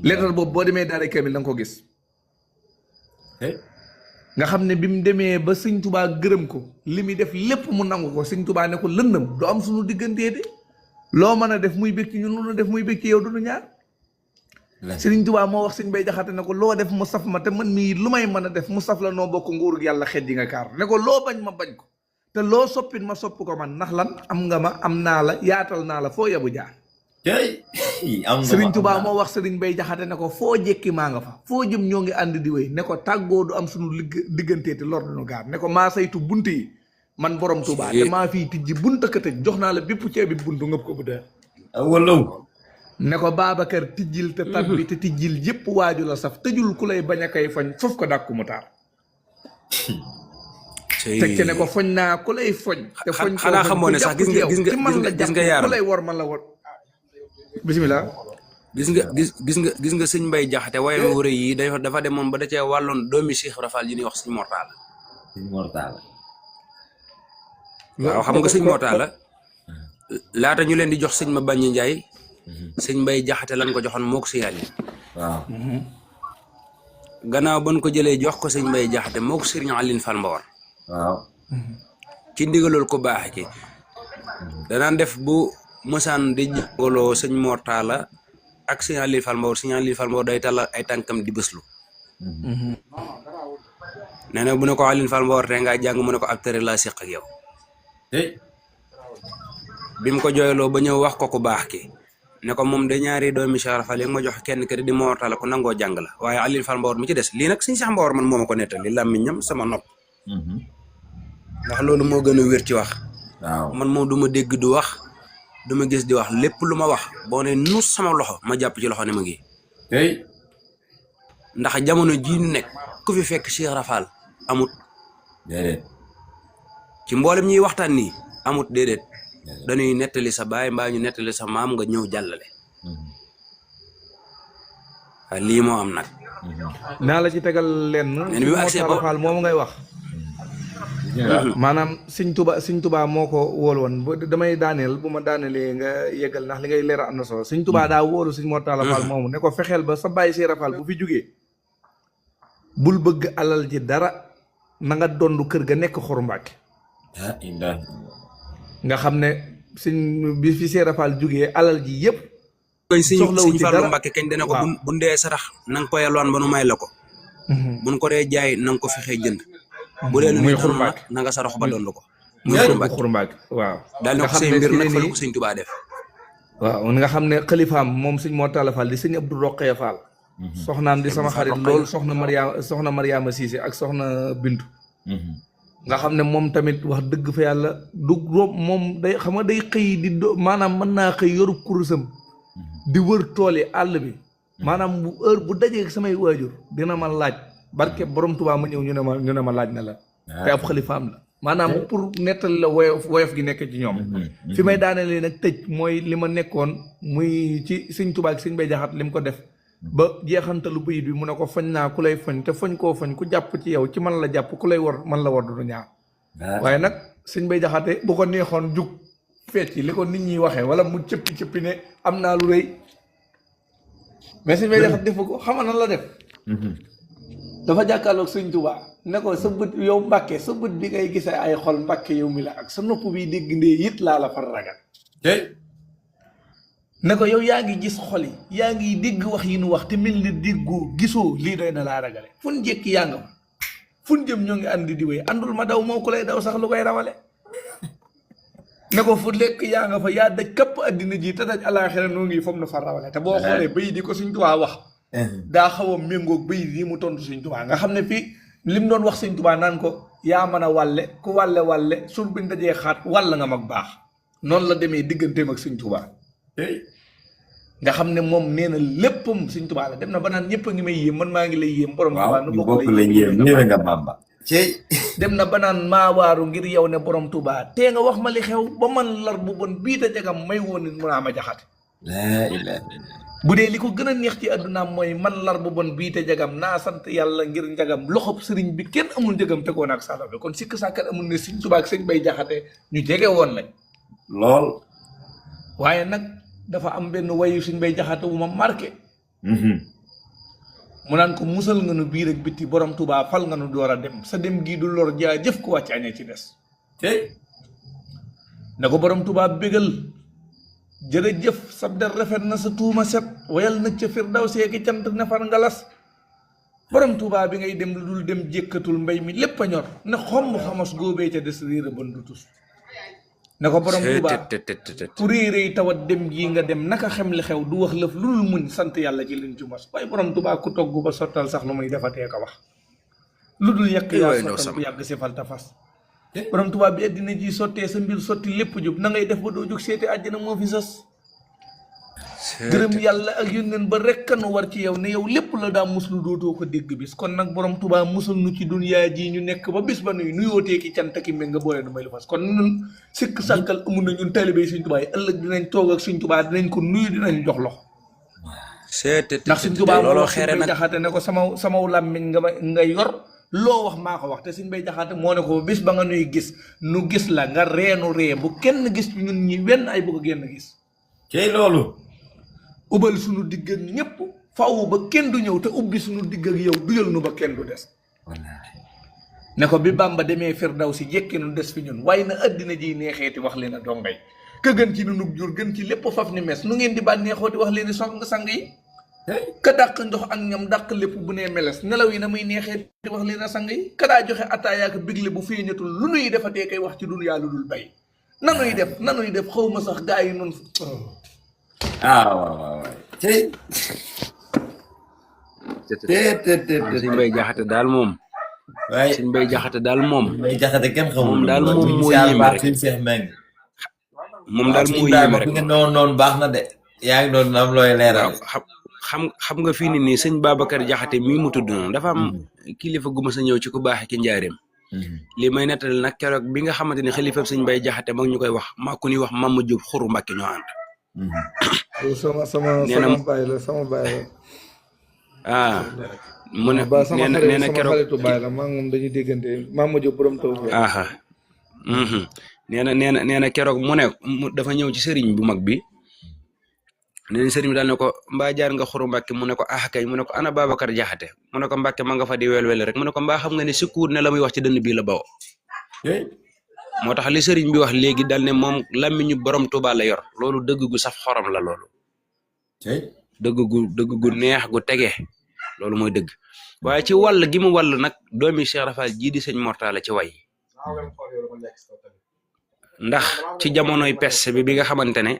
Speaker 4: leetar boobu boo demee daaray kaamil da nga ko gis nga xam ne bi mu demee ba Sëñ Tuubaa gërëm ko li muy def lépp mu nangu ko Sëñ Tuubaa ne ko lëndëm du am suñu diggantee de loo mën a def muy bëgg ci ñun lu def muy bëgg ci yow du ñaar Sëriñ Tuubaa moo wax Sëñ Mbay Jaxate ne ko loo def mu saf ma te man mii lu may mën a def mu saf la noo bokk nguurug yàlla xej ji nga kaar ne ko loo bañ ma bañ ko te loo soppit ma sopp ko man ndax lan am nga ma am naa la yaatal naa la foo yabu jaar Sëriñ Tuubaa moo wax Sëriñ Mbay Jaxate ne ko foo jekki maa nga fa foo jëm ñoo ngi ànd di wéy ne ko tàggoo du am suñu diggantee te lor duñu gaar ne ko maa saytu bunt yi man borom Tuubaa te maa fii tijji bunt ka tëj jox naa la bépp ceebi buntu ngëp ko bu dee ne ko Babacar tijjil te tabbi te tijjil yëpp waaju la saf tëjul ku lay bañ a kay foñ foofu ko dàkku mu taar teg ci ne ko foñ naa ku lay foñ te foñ
Speaker 1: xanaa xamoo ne sax gis nga yaaram
Speaker 4: ku lay war man la war bismillah
Speaker 1: gis nga Sëñ Mbay Jaxate waaye wërë yi dafa demoon ba da cee wàlloon doomi Cheikh Rafal yi ñuy wax Sëñ Mortala waaw xam nga Sëñ Mortala laata ñu leen di jox Sëñ ma Bañi Njaay Sëñ Mbay Jaxate lan ko joxoon moo ko si yàlla
Speaker 2: waaw
Speaker 1: gannaaw ban ko jëlee jox ko sëñ Mbay Jaxate moo ko sëriñ Aline Fall Mbawar
Speaker 2: waaw
Speaker 1: ci ndigalul ko baax ci danaan def bu mosaan di jàngaloo sëñ Mortala ak sëñ Aline Fall Mbawar sëñ Aline Fall Mbawar day talal ay tànkam di bëslu nee na bu ne ko Aline Fall Mbawar te nga jàng mu ne ko ab tere laa séq ak yow bi mu ko jooyloo ba ñëw wax ko ku baax ki ne ko moom de ñaari doomi Cheikh Rafal yi ma jox kenn kër di Mortala ko nangoo jàng la waaye Aline Fall Mbawar mi ci des lii nag sëñ Cheikh Mbawar man moo ma ko nettali làmmiñam sama nopp ndax loolu moo gën a wér ci wax
Speaker 2: waaw
Speaker 1: man moom du ma dégg du wax du ma gis di wax lépp lu ma wax boo ne nuus sama loxo ma jàpp ci loxo ne ma ngi ndax jamono jii ñu nekk ku fi fekk Cheikh Rafal amut
Speaker 2: déedéet
Speaker 1: ci mboolem ñuy waxtaan nii amut déedéet dañuy nettali sa baay mbaa ñu nettali sa maam nga ñëw jàllale waaye lii moo am nag
Speaker 4: naa la ci tegal lenn
Speaker 1: bi mu agsee ba
Speaker 4: Fall moom ngay wax maanaam Sëñ Tuubaa moo ko wóolu woon damay daaneel bu ma daanelee nga yeggal ndax li ngay leer am na solo Sëñ Tuubaa daa wóolu Sëñ Mortala Fall moomu ne ko fexeel ba sa bàyyi Cheikh Fall bu fi jógee bul bëgg alal ji dara na nga dondu kër ga nekk Xuru Mbàkke nga xam ne bi fi Cheikh Fall jógee alal ji yëpp
Speaker 1: koy sëñ Fallu Mbàkke kañ dana ko bu ndee sarax na nga ko yalwaan ba nu may la ko buñ ko dee jaay na nga ko fexee jënd bu dee lu muy Xuru Mbàkke na nga sarax ba doon ko muy
Speaker 4: Xuru Mbàkke waaw
Speaker 1: daal na ko seen mbir nag fa la ko sëñ Tuubaa def
Speaker 4: waaw nga xam ne xalifaam moom sëñ Mortala Fall di sëñ Abdou Roqee Fall soxnaam di sama xarit loolu soxna Mariama Cissé ak soxna Bintu nga xam ne moom tamit wax dëgg fa yàlla du moom day xam nga day xëy di maanaam mën naa xëy yorub kurusam di wër tool yi àll bi maanaam bu heure bu dajee samay waajur dina ma laaj barke borom Tuubaa ma ñëw ñu ne ma laaj na la te ab xalifaam la maanaam pour nettali la woyof gi nekk ci ñoom fi may daanelee nag tëj mooy li ma nekkoon muy ci Sëñ Tuubaa ak Sëñ Mbay Jaxate li mu ko def ba jeexantalu bayit bi mu ne ko foñ naa ku lay foñ te foñ koo foñ ku jàpp ci yow ci man la jàpp ku lay war man la war du ñaar waaye nag Sëñ Mbay Jaxate bu ko neexoon jug fecc li ko nit ñi waxee wala mu cëppi ne am naa lu rëy mais Sëñ Mbay Jaxate defu ko xam na la def dafa jàkkaarloog Sëñ Tuubaa ne ko sa bët yow Mbàkke sa bët bi ngay gisee ay xol Mbàkke yow mi la ak sa nopp bi dégg ndee it laa la far ragal ne ko yow yaa ngi gis xol yi yaa ngi dégg wax yi nu wax te mel ni déggoo gisoo lii doy na laa ragale fun njëkki yaa nga fa fun jëm ñoo ngi àndi di wéy àndul ma daw moo ku lay daw sax lu koy rawale ne ko fu lekk yaa nga fa yaa daj kapp addina ji te daj alaaxira noo ngi foog na fa rawale te boo xoolee bay di ko Sëñ Tuubaa wax daa xaw a méngoog bay yi mu tontu Sëñ Tuubaa nga xam ne fii lim doon wax Sëñ Tuubaa naan ko yaa mën a wàlle ku wàlle suur biñ dajee xaat wàll nga mag baax noonu la demee digganteem ak Sëñ Tuubaa nga xam ne moom nee na léppam Sëñ Tuubaa la dem na ba naan ñëpp a ngi may yéem man maa ngi lay yéem borom Tuubaa nu bokk lay yéem
Speaker 2: ñëwee nga Bamba
Speaker 4: dem na ba naan maa waaru ngir yow ne borom Tuubaa tee nga wax ma li xew ba man lar bu bon bii te jagam may woon nit mun a ma jaxate bu dee li ko gën a neex ci àddunaam mooy man lar bu bon bii te jagam naa sant yàlla ngir njagam loxob sëriñ bi kenn amul njëgam tegoon ak salo bi kon sikk sàkkat amul ne Sëñ Tuubaa ak Sëñ Mbay Jaxate ñu jege woon lañ
Speaker 2: lool
Speaker 4: waaye nag dafa am benn wayu Sëñ Mbay Jaxate wu ma marqué mu naan ko musal nga nu biir ak bitti borom Tuubaa fal nga nu door a dem sa dem gii du lor jaa jëf ko wàcc añee ci des na ko borom Tuubaa bégal jërëjëf sab der rafet na sa tuuma set wayal nag ca firdaw seeki cant nefar ngalas borom Tuubaa bi ngay dem lu dul dem jékkatul mbay mi lépp a ñor ne xomb xamos góobee ca des riir a bon du tus ne ko borom Tuubaa ku réeréy tawat dem gii nga dem naka xem li xew du wax lëf lu dul muñ sant yàlla ci liñ ci mos waaye borom Tuubaa ku togg ba sottal sax lu muy defatee ko wax lu dul yàq yaa sottal ku yàgg si falta fas borom Tuubaa bi addina ji sottee sa mbir sotti lépp jub na ngay def ba doo jóg seeti àjjana moo fi sës gërëm yàlla ak yónneen ba rekk nu war ci yow ne yow lépp la daa muslu dootoo ko dégg bis kon nag borom Tuubaa musul nu ci dunyaa ji ñu nekk ba bis ba nuy nuyootee ki cant ki mbég nga boole nu may lu fas kon ñun sikk sàkkal amul na ñun taalibe Sëñ Tuubaa yi ëllëg dinañ toog ak Sëñ Tuubaa dinañ ko nuyu dinañ jox loxo ndax Sëñ Tuubaa moo wax Sëñ Mbay Jaxate ne ko sama làmmiñ nga yor loo wax maa ko wax te Sëñ Mbay Jaxate moo ne ko bis ba nga nuy gis nu gis la nga reenu ree bu kenn gis ñun ñi wenn ay bu ko génn gis
Speaker 2: cey loolu
Speaker 4: ubal sunu digg ak ñëpp faaw ba kenn du ñëw te ubbi suñu digg ak yow duyal nu ba kenn du des ne ko bi Bàmba demee Firdawsi jekki nu des fi ñun waaye na addina ji neexeeti wax leen a dongay ka gën ci nunug jur gën ci lépp faf ni mes nu ngeen di bànneexooti wax leen song sang yi ka dàq ndox ak ñam dàq lépp bu nee meles nelaw yi na muy neexeeti wax leen a sang yi ka daa joxe ataayaaka bigle bu feeñatul lu nuy defatee kay wax ci dun yaa lu dul bay nanuy def xaw ma sax gaa yi noonu
Speaker 2: waaw tey
Speaker 1: Sëñ Mbay Jaxate daal moom
Speaker 2: waaye
Speaker 1: Sëñ Mbay Jaxate daal moom
Speaker 2: Mbay Jaxate kenn xamul
Speaker 1: moom daal moom moo yéeme rek
Speaker 2: Seex Meng
Speaker 1: moom daal moo yéeme rek
Speaker 2: nga noonu baax na de yaa ngi doon am looy leeral
Speaker 1: xam nga fii ni nii sëñ Babacar Jaxate mii mu tudd noonu dafa am kilifa gu ma sa ñëw ci ku baax ci njaareem li may nettali nag keroog bi nga xamante ne xalifa Sëñ Mbay Jaxate mag ñu koy wax maa ku ñuy wax Mama Jóob Xuru Mbàkke ñoo ànd
Speaker 4: sama baay la
Speaker 1: mu ne nee na keroog
Speaker 4: xaritu baay la maa moom dañuy déggante Mama Jóob borom taw
Speaker 1: nee na keroog mu ne dafa ñëw ci sëriñ bu mag bi nee na sëriñ bi daal ne ko mbaa jaar nga Xuru Mbàkke mu ne ko kay mu ne ko ana Babacar Jaxate mu ne ko Mbàkke ma nga fa di wel rek mu ne ko mbaa xam nga ne sukkuur ne la muy wax ci dënn bii la bawo moo tax li sëriñ bi wax léegi dal ne moom làmmiñu borom Tuuba la yor loolu dëgg gu saf xorom la loolu dëgg gu neex gu tege loolu mooy dëgg waaye ci wàll gi mu wàll nag doomi Cheikh Rafal jii di sëñ Mortala ci way ndax ci jamonoy peste bi nga xamante ne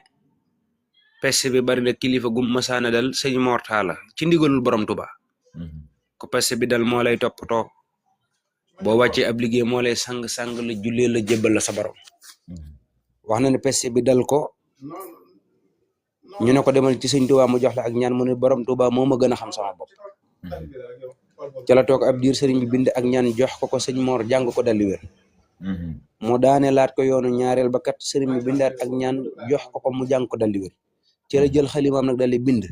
Speaker 1: peste bi bari na kilifa gu masaana dal sëñ Mortala ci ndigalul borom Tuuba ko peste bi dal moo lay toppatoo boo wàccee ab liggéey moo lay sang la jullee la jébbal la sa borom wax na ne peste bi dal ko ñu ne ko demal ci sëñ Tuuba mu jox la ak ñaan mu ne borom Tuuba moo ma gën a xam sama bopp ca la toog ab diir sëriñ bi bind ak ñaan jox ko sëñ Mor jàng ko daldi wér mu daane laat ko yoonu ñaareel ba kat sëriñ bi bindaat ak ñaan jox ko mu jàng ko daldi wér ci la jël xalimaam nag daldi bind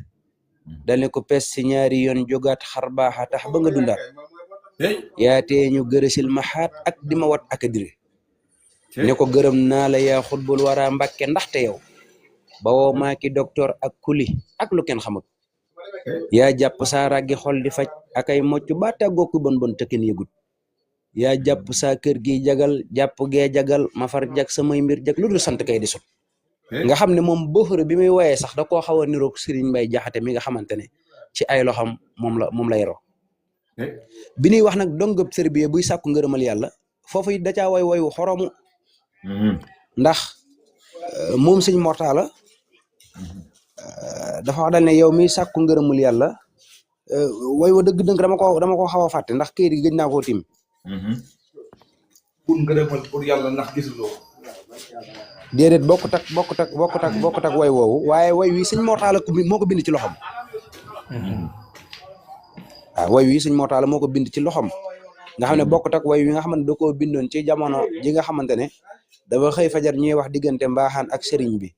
Speaker 1: dane ko pes si ñaari yoon jógaat xar baaxa tax ba nga dundaat yaatee ñu gërësil maxaat ak di ma wat ak a dire ne ko gërëm naa la yaa xutbul wara Mbàkke ndaxte yow ba woo maaki docteur ak kuli ak lu kenn xamut yaa jàpp saa raggi xol di faj ak ay mocc ba tàggoo ku bon te kenn yëgut yaa jàpp saa kër gi jagal jàpp gee jagal ma far jag samay mbir jag lu dul sant kay di sut nga xam ne moom bëfër bi muy woyee sax da koo xaw a niroog Sëriñ Mbay Jaxate mi nga xamante ne ci ay loxam moom la yoroo bi ñuy wax nag dongëb sërbiye buy sàkku ngërëmal yàlla foofu it da caa woyu xoromu ndax moom sëñ Mortala dafa wax dal ne yow mi sàkku ngërëmul yàlla woy wa dëgg-dëgg dama ko xaw a fàtte ndax këyit gi gëj naa koo tim
Speaker 4: pour ngërëmal pour yàlla ndax gisuloo
Speaker 1: déedéet bokkut ak woy woowu waaye woy wi sëñ Mortala moo ko bind ci loxom waaw woy wi sëñ Mortala moo ko bind ci loxom nga xam ne bokkut ak woy wi nga xamante ne da koo bindoon ci jamono ji nga xamante ne dafa xëy fajar ñuy wax diggante mbaaxaan ak sëriñ bi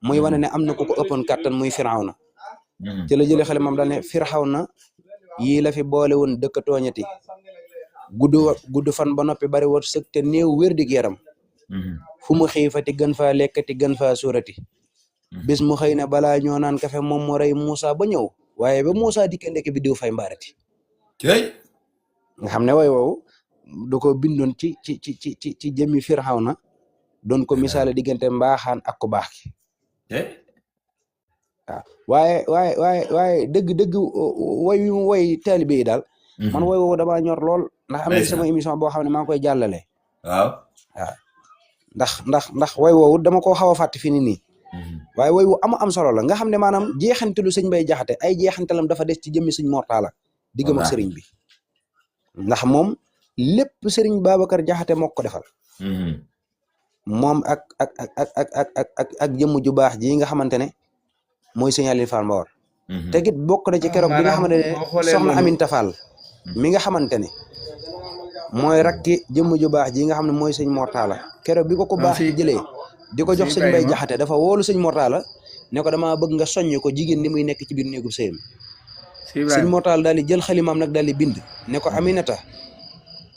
Speaker 1: muy wane ne am na ku ko ëppoon kàttan muy Firawna ci la jëlee xale moom daal ne Firawna yii la fi boole woon dëkk tooñati gudd fan ba noppi bari woon sëg te néew wér dig yaram fu mu xiifati gën faa lekkati gën faa suurati bis mu xëy na balaa ñoo naan kafe moom mu rey Moussa ba ñëw waaye ba Moussa dikkee ndekk bi diw fay mbaarati nga xam ne way woowu da ko bindoon ci jëmmi Firawna doon ko misaale diggante mbaaxaan ak ku baax ki waaw waaye dëgg woy wi mu woy taalibe yi daal man woy woowu dama ñor lool ndax am na sama émission boo xam ne maa ngi koy jàllale
Speaker 2: waaw
Speaker 1: ndax woy woowu dama koo xaw a fàtte fi ni nii waaye woy wu am solo la nga xam ne maanaam jeexantalu sëñ Mbay Jaxate ay jeexantalam dafa des ci jëmmi sëñ Mortala diggam ak sëriñ bi ndax moom lépp sëriñ Babacar Jaxate moo ko defal moom ak jëmm ju baax ji nga xamante ne mooy sëñ Aliou Fall Mbawar te it bokk na ci keroog bi nga xamante ne soxna Aminta Fall mi nga xamante ne mooy rakki jëmm ju baax ji nga xam ne mooy sëñ Mortala keroog bi ko baax jëlee di ko jox sëñ Mbay Jaxate dafa woolu sëñ Mortala ne ko dama bëgg nga soññ ko jigéen ni muy nekk ci biir néegub sëyam sëñ Mortala daal di jël xalimaam nag daal di bind ne ko Aminata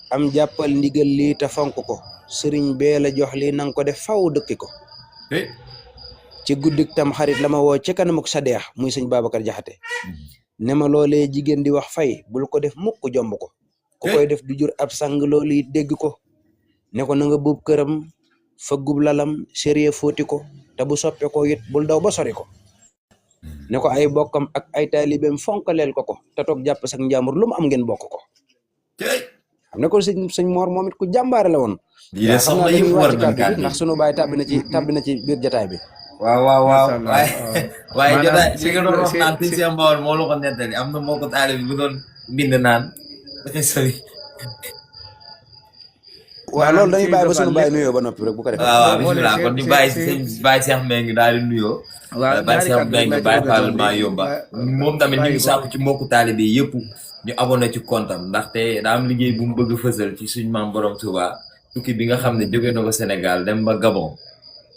Speaker 1: am jàppal ndigal lii te fonk ko sëriñ bee la jox lii nanga ko def faw dëkki ko ci guddik tam xarit la ma woo ci kanamuk sa deex muy sëñ Babacar Jaxate
Speaker 5: ne ma loolee jigéen di wax fay bul ko def mukk jomb ko ku koy def du jur ab sang loolu it dégg ko ne ko na nga buub këram fëggub lalam sérieux fóoti ko te bu soppe ko it bul daw ba sori ko ne ko ay bokkam ak ay taalibeem fonkaleel ko te toog jàpp sax njàmbur lu mu am ngeen bokk ko xam ne ko sëñ Mor moom it ku jàmbaare la woon xam naa dañuy wàcc kàddu bi ndax sunu baay tàbbi na ci biir jotaay bi
Speaker 2: waaw waaye jotaay li nga doon wax naan sëñ Cheikh Mbawar moo la ko nettali am na moo ko taalibe bu doon bind naan dafay sori
Speaker 5: waaw loolu dañuy bàyyi ba sunu baay nuyoo ba noppi rek bu ko defee
Speaker 2: waaw bismillah kon ñu bàyyi sëñ Baye Cheikh Mbengue daal di nuyoo Baye Cheikh Mbengue Baye Fall maa yomba moom tamit ñu ngi sàkku ci mbokku taalibe yëpp ñu abonné ci kontam ndaxte daa am liggéey bu mu bëgg a fësal ci suñu maam borom Touba tukki bi nga xam ne jóge na ko Sénégal dem ba Gabon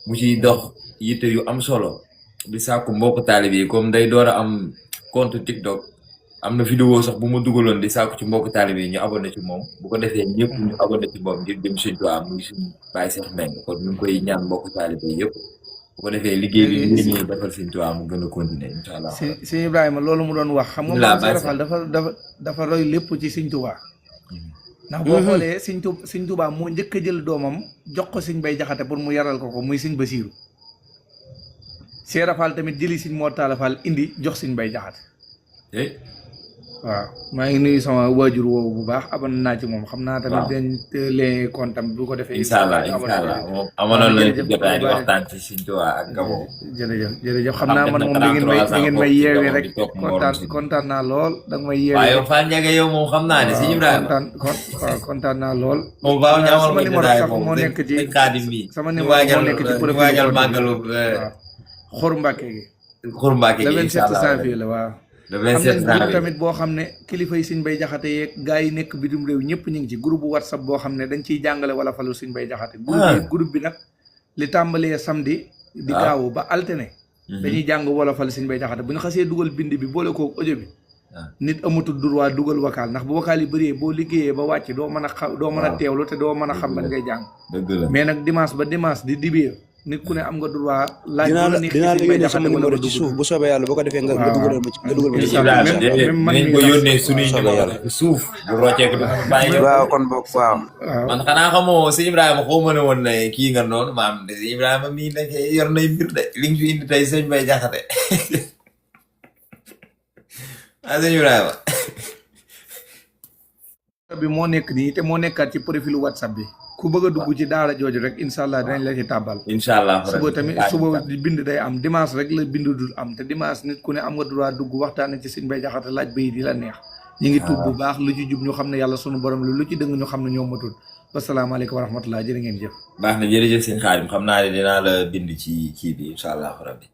Speaker 2: mu ciy dox yitte yu am solo di sàkku mbokku taalibe yi comme day door a am compte TikTok am na vidéo sax bu ma dugaloon di sàkku ci mbokku taalibe yi ñu abonné ci moom bu ko defee ñëpp ñu abonné ci moom ngir dem Sëñ Tuubaa muy suñu Baye Cheikh Mbengue kon ñu ngi koy ñaan mbokku taalibe yi yëpp bu ko defee liggéey bi ñu ñuy defal Sëñ Tuubaa mu gën a continuer incha allah.
Speaker 4: sëñ Ibrahima loolu mu doon wax xam nga Maam Cheikh Fall dafa roy lépp ci Sëñ Tuubaa ndax boo xoolee Sëñ Tuubaa moo njëkk a jël doomam jox ko Sëñ Bay Jaxate pour mu yaral ko muy Sëñ Basiiru Cheikh Fall tamit jëli Sëñ Mor Talla Fall indi jox Sëñ Bay Jaxate waaw maa ngi nuyu sama waajur woowu bu baax abonné naa ci moom xam naa tamit dañ leen kontam bu ko defee
Speaker 2: incha allah moom amoon nañu ci jotaay di waxtaan ci Sëñ Tuubaa ak Gabon
Speaker 4: jërëjëf xam naa man moom da ngeen may yeewee rek kontaan naa lool da nga may yeewee
Speaker 2: waaye yow Fall Ndiaga yow moom xam naa ne Sëñ Ibrahima
Speaker 4: kontaan naa lool
Speaker 2: moom baaw ñaamal
Speaker 4: sama numéro sax moo nekk ci
Speaker 2: Xaadim bi
Speaker 4: sama numéro moo nekk ci profil
Speaker 2: waajal màggalu
Speaker 4: Xur Mbàkke gi
Speaker 2: Xur Mbàkke gi
Speaker 4: le 27 janvier la waaw am nañ groupe tamit boo xam ne kilifa yi Sëñ Bay Jaxate yeeg gars yi nekk bitim réew ñëpp ñu ngi ci groupe bu WhatsApp boo xam ne dañ ciy jàngale wala falu Sëñ Bay Jaxate groupe bi nag li tàmbalee samedi di gaawu ba altine dañuy jàng wala fal Sëñ Bay Jaxate bu ñu xasee dugal bind bi boole koo audio bi nit amatul droit dugal vocal ndax bu vocal yi bëree boo liggéeyee ba wàcc doo mën a teewlu te doo mën a xam ban ngay jàng mais nag dimanche ba dimanche di dibéer nit ku ne am nga droit laaj
Speaker 5: dinaa la yónnee sama numéro ci suuf bu soobee yàlla boo ko defee nga dugal ma ci
Speaker 2: même ko yónnee suñuy numéro suuf bu rocceeku du bàyyi
Speaker 5: waaw kon boog waaw
Speaker 2: man xanaa xamoo Sëñ Ibrahima xaw ma ne woon ne kii nga noonu maam de Sëñ Ibrahima mii nekk yor nay mbir de li nga fi indi tey Sëñ Bay Jaxate Sëñ Ibrahima
Speaker 4: bi moo nekk nii te moo nekkaat ci profil WhatsApp bi ku bëgg a dugg ci daara jooju rek incha allah dinañ la ci tàbbal
Speaker 2: incha allah
Speaker 4: suba bind day am dimanche rek la bind dul am te dimanche nit ku ne am nga droit dugg waxtaan ci Sëñ Bay Jaxate laaj bay di la neex ñu ngi tuub bu baax lu ci jub ñu xam ne yàlla sunu borom lu ci dëng ñu xam ne ñoo matul wasalaamaaleykum wa rahmatullah jërë ngeen jëf
Speaker 2: baax na jërëjëf sëñ Xaadim xam naa ne dinaa la bind ci kii bi incha allah rabbi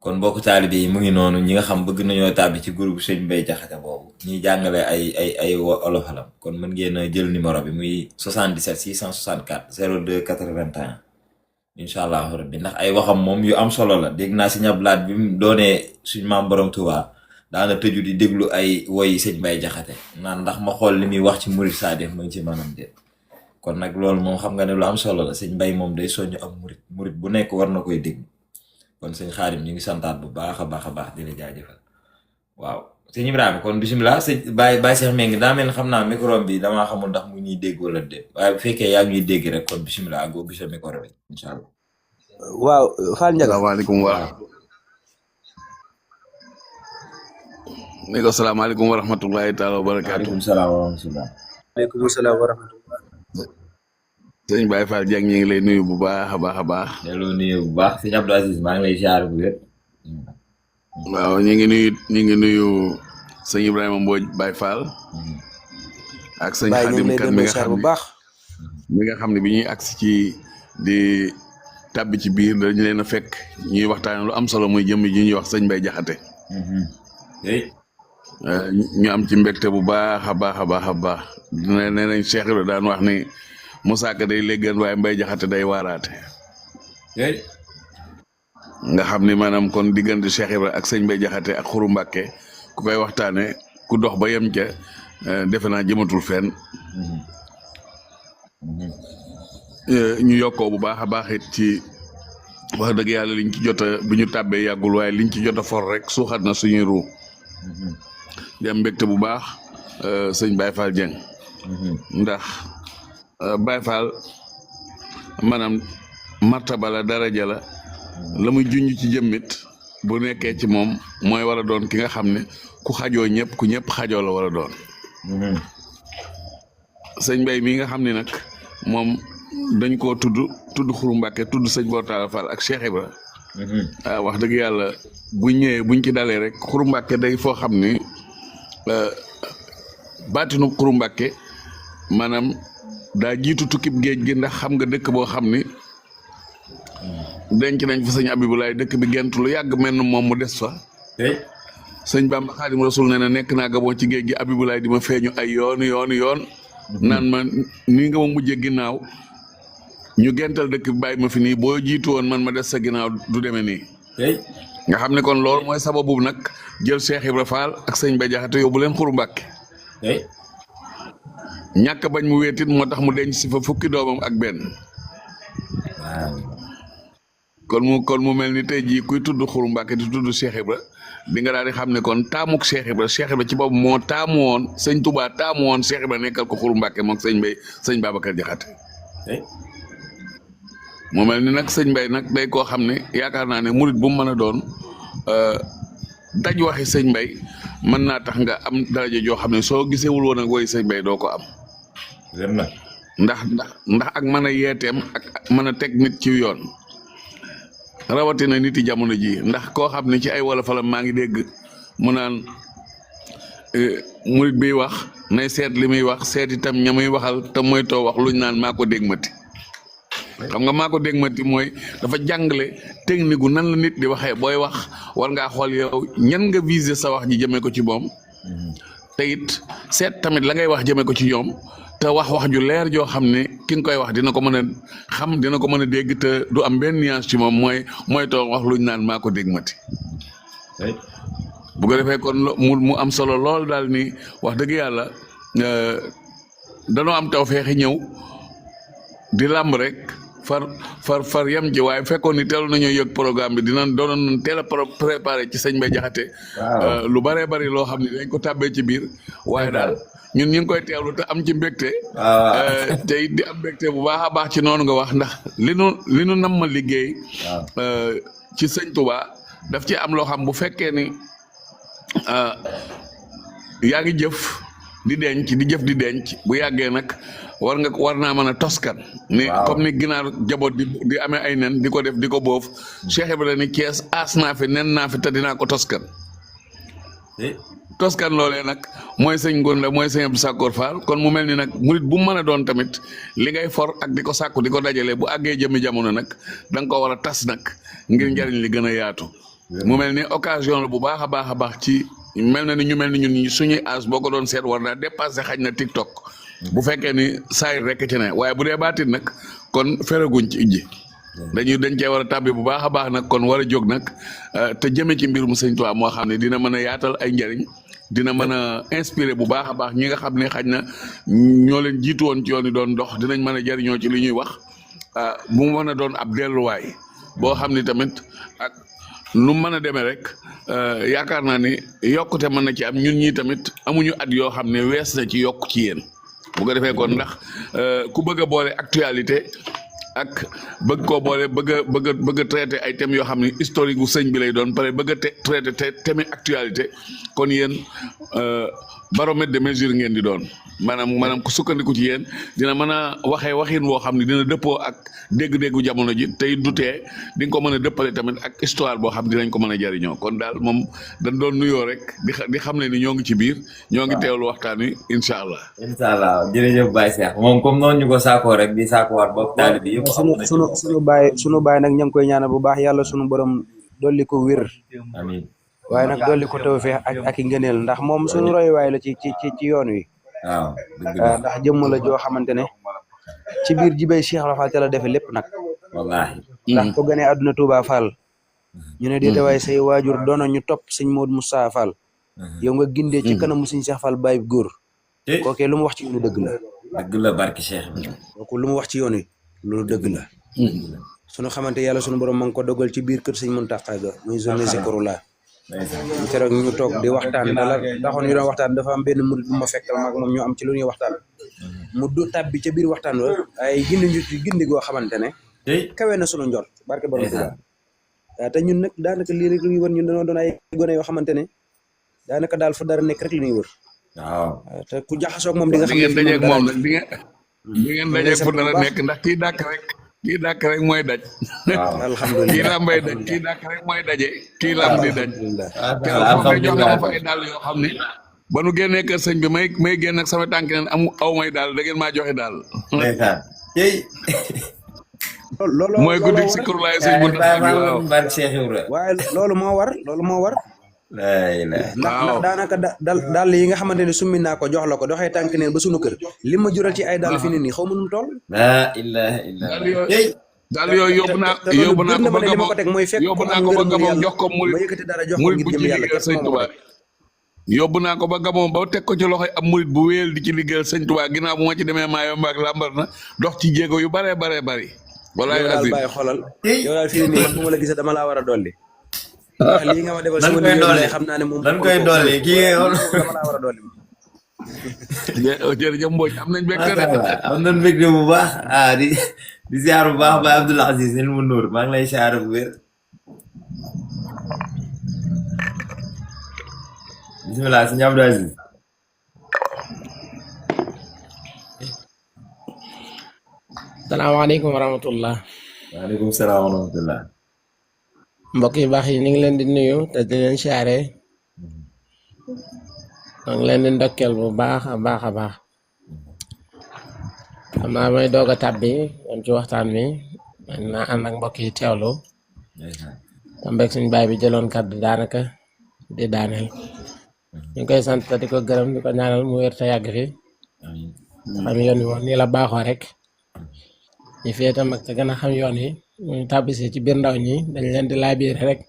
Speaker 2: kon mbokk taalibe yi mu ngi noonu ñi nga xam bëgg nañoo tàbbi ci groupe Sëñ Bay Jaxate boobu ñuy jàngale ay olofalam kon mën ngeen a jël numéro bi muy 77 664 02 81 incha allah rabbi ndax ay waxam moom yu am solo la dégg naa si ñablaat bi mu doonee suñ maam borom Touba daana tëju di déglu ay woyi Sëñ Bay Jaxate naan ndax ma xool li muy wax ci murit Saadix ma ngi ci manam déet kon nag loolu moom xam nga ne lu am solo la Sëñ Bay moom day soññ am murit bu nekk war na koy déglu kon sëñ Xaadim ñu ngi santaat bu baax a baax di la jaajëfal waaw sëñ Ibrahima kon bisimilah sëñ Baye Cheikh Mbengue daa mel ni xam naa micro bi damaa xamul ndax mu ñuy dégg wala déet waaye bu fekkee yaa ngi ñuy dégg rek kon bisimilah ak boobu sa micro bi incha allah.
Speaker 5: waaw Fall Ndiaga.
Speaker 6: salaamaaleykum wa rahmatullahi taala wa barakaatu.
Speaker 2: waaleykum salaam wa rahmatulah.
Speaker 5: waaleykum salaam wa rahmatulah.
Speaker 6: sëñ Baye Fall Dieng ñu ngi lay nuyu bu baax a baax.
Speaker 2: delloo nuyu bu baax sëñ Abdou Aziz maa ngi lay ziar bu wér.
Speaker 6: waaw ñu ngi nuyu sëñ Ibrahima Mbodj Baye Fall. ak sëñ Xaadim Kan mi nga xam ne bi ñuy agsi ci di tàbbi ci biir dañu leen a fekk ñuy waxtaane lu am solo muy jëmm ji ñuy wax Sëñ Bay Jaxate. ñu am ci mbégte bu baax a baax. nee nañ Cheikh Ibra daan wax ni Moussa Ka day léggan waaye Mbay Jaxate day waaraate. nga xam ni maanaam kon diggante Cheikh Ibra ak Sëñ Bay Jaxate ak Xuru Mbàkke ku koy waxtaane ku dox ba yem ca defe naa jëmatul fenn. ñu yokkoo bu baax a baax it ci wax dëgg yàlla liñ ci jot a bi ñu tàbbee yàggul waaye liñ ci jot a for rek suuxat na suñuy ruu di am mbégte bu baax sëñ Baye Fall Dieng ndax Baye Fall maanaam martaba la daraja la la muy junj ci jëmmit bu nekkee ci moom mooy war a doon ki nga xam ne ku xajoo ñëpp ku ñëpp xajoo la war a doon sëñ Mbaye mii nga xam ne nag moom dañ koo tudd Xuru Mbàkke tudd sëñ Bortala Fall ak Cheikh Ibra wax dëgg yàlla buñ ñëwee buñ ci dalee rek Xuru Mbàkke day foo xam ni baatinu Xuru Mbàkke maanaam daa jiitu tukkib géej gi ndax xam nga dëkk boo xam ni denc nañ fa sëñ Abibulaay dëkk bi gent lu yàgg mel na moom mu des fa sëñ Bamba Xaadim Rasul nee na nekk naa Gabon ci géej gi Abibulaay di ma feeñu ay yoon naan ma nii nga ma mujjee ginnaaw ñu gental dëkk bi bàyyi ma fi nii boo jiitu woon man ma des sa ginnaaw du demee nii nga xam ne kon loolu mooy sababu nag jël Cheikh Ibra Fall ak sëñ Bay Jaxate yóbbu leen Xuru Mbàkke ñàkk bañ mu wéetit moo tax mu denc si fa fukki doomam ak benn kon mu mel ni tey jii kuy tudd Xuru Mbàkke di tudd Cheikh Ibra di nga daal di xam ne kon taamuk Cheikh Ibra ci boobu moo taamu woon sëñ Touba taamu woon Cheikh Ibra nekkal ko Xuru Mbàkke moom sëñ Babacar Jaxate mu mel ni nag sëñ Mbay nag day koo xam ne yaakaar naa ne murit bu mu mën a doon daj waxi sëñ Mbay mën naa tax nga am daraja joo xam ne soo gisewul woon ak woy sëñ Mbay doo ko am ndax ak mën a yeeteem ak mën a teg nit ci yoon rawatina nit yi jamono ji ndax koo xam ne ci ay wolofalam maa ngi dégg mu naan murit biy wax nay seet li muy wax seet itam ña muy waxal te mooy too wax luñ naan maa ko dégg mati xam nga maa ko dégg mati mooy dafa jàngale technique gu nan la nit di waxee booy wax war ngaa xool yow ñan nga viser sa wax ji jëmee ko ci moom te it seet tamit la ngay wax jëmee ko ci ñoom te wax ju leer joo xam ne ki nga koy wax dina ko mën a xam dina ko mën a dégg te du am benn nuance ci moom mooy toog wax luñ naan maa ko dégg mati bu ko defee kon mu am solo lool daal ni wax dëgg yàlla danoo am taw feexi ñëw di làmb rek far yem ji waaye fekkoon ni teelu nañoo yëg programme bi dinañ doonoon teel a préparé ci sëñ Bay Jaxate lu baree bari loo xam ne dañ ko tàbbee ci biir waaye daal ñun ñu ngi koy teewlu te am ci mbégte te it di am mbégte bu baax a baax ci noonu nga wax ndax li nu nam ma liggéey ci sëñ Touba daf ci am loo xam bu fekkee ni yaa ngi jëf di denc bu yàggee nag war naa mën a toskan ni comme ni ginaar jaboot di amee ay nen di ko def di ko boof Cheikh Ibrahima ni Cees aas naa fi nen naa fi te dinaa ko toskan toskan loolee nag mooy sëñ Ngoon la mooy sëñ Abdou Sakkoor Fall kon mu mel ni nag murit bu mu mën a doon tamit li ngay for ak di ko sàkku di ko dajale bu àggee jëmmi jamono nag da nga ko war a tas nag ngir njariñ li gën a yaatu mu mel ni occasion la bu baax a baax ci mel na ni ñu mel ni ñun suñuy âge boo ko doon seet war naa dépassé xaj na TikTok bu fekkee ni saayir rekk ci ne waaye bu dee baatit nag kon feraguñ ci ijji dañ cee war a tàbbi bu baax a baax nag kon war a jóg nag te jëme ci mbirum sëñ Tuubaa moo xam ne dina mën a yaatal ay njariñ dina mën a inspiré bu baax a baax ñi nga xam ne xaj na ñoo leen jiitu woon ci yoon yi doon dox dinañ mën a jariñoo ci li ñuy wax bu mu mën a doon ab delluwaay boo xam ni tamit ak nu mën a demee rek yaakaar naa ni yokkute mën na ci am ñun ñii tamit amuñu at yoo xam ne wees na ci yokk ci yéen bu ko defee kon ndax ku bëgg a boole actualité ak bëgg koo boole bëgg a traité ay thèmes yoo xam ne historique gu sëñ bi lay doon pare bëgg a traité thème actualité kon yéen baromètre de mesure ngeen di doon maanaam ku sukkandiku ci yéen dina mën a waxee waxin woo xam ne dina dëppoo ak dégg-déggu jamono ji tey du tee di nga ko mën a dëppale tamit ak histoire boo xam dinañ ko mën a jariñoo kon daal moom dañ doon nuyoo rek di xam ne ni ñoo ngi ci biir ñoo ngi teewlu waxtaan wi incha allah.
Speaker 2: incha allah jërëjëf Baye Cheikh moom comme noonu ñu ko saakoo rek di saakuwaat bopp taali bi yëpp.
Speaker 5: sunu baay nag ña ngi koy ñaanal bu baax yàlla sunu borom dolli ko wér.
Speaker 2: amiin
Speaker 5: waaye nag dolli ko tawfeex ak i ngëneel ndax moom sunu royuwaay la ci yoon wi.
Speaker 2: waaw
Speaker 5: ndax jëmm la joo xamante ne ci biir jibay Cheikh Rafal te la defe lépp nag.
Speaker 2: wallaahi.
Speaker 5: ndax ko gane àdduna Touba Fall. ñu ne déeta waaye say waajur doona ñu topp sëñ Modou Moussa Fall. yow nga gindee ci kanamu sëñ Cheikh Fall Baye góor. kookee lu mu wax ci yoonu dëgg la.
Speaker 2: dëgg la barki Cheikh bi.
Speaker 5: kooku lu mu wax ci yoon wi loolu dëgg la. sunu xamante yàlla sunu borom ma ngi ko dogal ci biir kër sëñ Mountakha ga muy journée Zikrullah keroog ñu toog di waxtaan dala taxoon ñu doon waxtaan dafa am benn murid bu ma fekkal maag moom ñu am ci lu ñuy waxtaan mu du tàbbi ca biir waxtaan wa ay gindi goo xamante ne kawe na sunu njort barke borom Tuubaa te ñun nag daanaka lii rek lu ñuy wër ñun dañoo doon ay gone yoo xamante ne daanaka daal fu dara nekk rek li ñuy wër
Speaker 2: waaw
Speaker 5: te ku jaxasoog moom di nga xam
Speaker 6: ngeen dajeeg moom nag di ngeen dajeeg fu dara nekk ndax kii dàkk rek mooy daj
Speaker 5: alhamdulilah
Speaker 6: kii lambay daj kii dàkk rek mooy daje kii lamb di daj te jox nga ma fa ay dàll yoo xam ne ba nu génnee kër sëñ bi may génn ak sama tànk neen aw may daal da ngeen maa joxe daal
Speaker 5: loolu
Speaker 6: mooy guddi si kur laay sëñ bu
Speaker 5: waaye loolu moo war ndax daanaka dàll yi nga xamante ne summi naa ko jox la ko doxee tànk neen ba sunu kër li ma jural ci ay dàll fi ne nii xaw ma nu mu toll
Speaker 2: la ilaha illallah
Speaker 6: daal yooyu yóbbu naa ko ba Gabon yóbbu naa ko ba Gabon jox ko murit bu ci liggéeyal sëñ Tuubaa yóbbu naa ko ba Gabon ba teg ko ci loxoy ab murit bu wéyal di ci liggéeyal sëñ Tuubaa ginnaaw bu ma ci demee Mayomba ak Lambaréné dox ci jéego yu bare bari walaay azim
Speaker 5: bàyyi xoolal yow daal fii nii man bu ma la gisee dama laa war a dolli ndax lii nga ma defal sama liggéey xam naa ne moom
Speaker 2: dañ koy dolli kii
Speaker 5: dama laa war a dolli
Speaker 6: jërëjëf Mbodj am nañ mbégte de
Speaker 2: am nañ mbégte bu baax di ziar bu baax Baye Abdoul Aziz El Moundour maa ngi lay ziar bu wér bismillah sëñ Abdou Aziz
Speaker 7: salaamaaleykum wa rahmatullah
Speaker 2: waaleykum salaam wa rahmatullah
Speaker 7: mbokk yu baax yi ñu ngi leen di nuyu te di leen siyaare ñu ngi leen di ndokkeel bu baax a baax xam naa may doog a tàbbi yam ci waxtaan wi naa ànd ak mbokk yi teewlu tambeeg suñ baay bi jëloon kàddu daanaka di daaneel ñu koy sant te di ko gërëm di ko ñaanal mu wér te yàgg fi xam yoon wi moom nii la baaxoo rek ñi fi itam ak te gën a xam yoon yi ñu tàbbisi ci biir ndaw ñi dañ leen di laabiire rek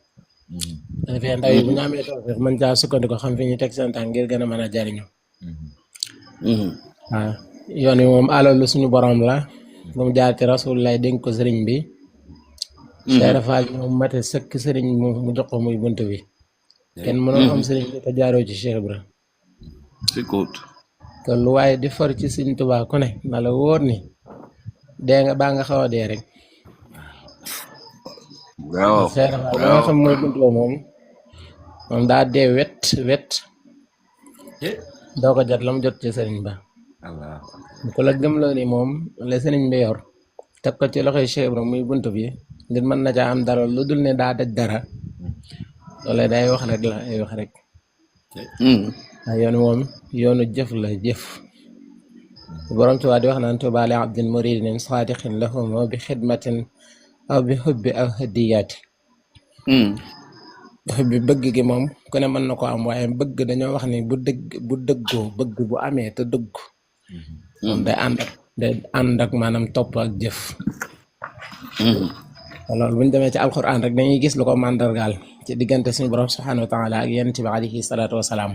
Speaker 7: dafay ndaw yi bu ñu amee tawfeex mën caa sukkandiku xam fi ñu teg seen tànk ngir gën a mën a jariñu waaw yoon wi moom alalu suñu borom la bu mu jaar ci rasulullah dénk ko sëriñ bi Cheikh Fall moom mate sëkk sëriñ mu jox ko muy bunt bi kenn mënoo am sëriñ bi te jaaroo ci Cheikh Ibra te lu waaye di for ci Sëriñ Tuubaa ku ne na la wóor ni dee nga baa nga xaw a dee rek
Speaker 6: waaw
Speaker 7: Cheikh Fall ba nga xam mooy bunt ba moom daa dee wet doo ko jot la mu jot ci sëriñ ba ku la gëmloo ni moom la sëriñ bi yor teg ko ci loxoy Cheikh Ibra muy bunt bi ngir mën na caa am dara lu dul ne daa daj dara loolu day wax rek la ay wax rek waaw yoonu moom yoonu jëf la jëf borom Tuubaa di wax naan Tuubaa li abdin muridin saadiqin lahum bi xidmatin aw bi xubbi aw hadiyaati xubbi bëgg gi moom ku ne mën na ko am waaye bëgg dañoo wax ni bu dëggoo bëgg bu amee te dëgg moom day ànd ak maanaam topp ak jëf loolu bu ñu demee ci alquran rek dañuy gis lu ko màndargaal ci diggante suñu borom subhanahu wa taala ak yonent bi alayhi salaatu wasalaam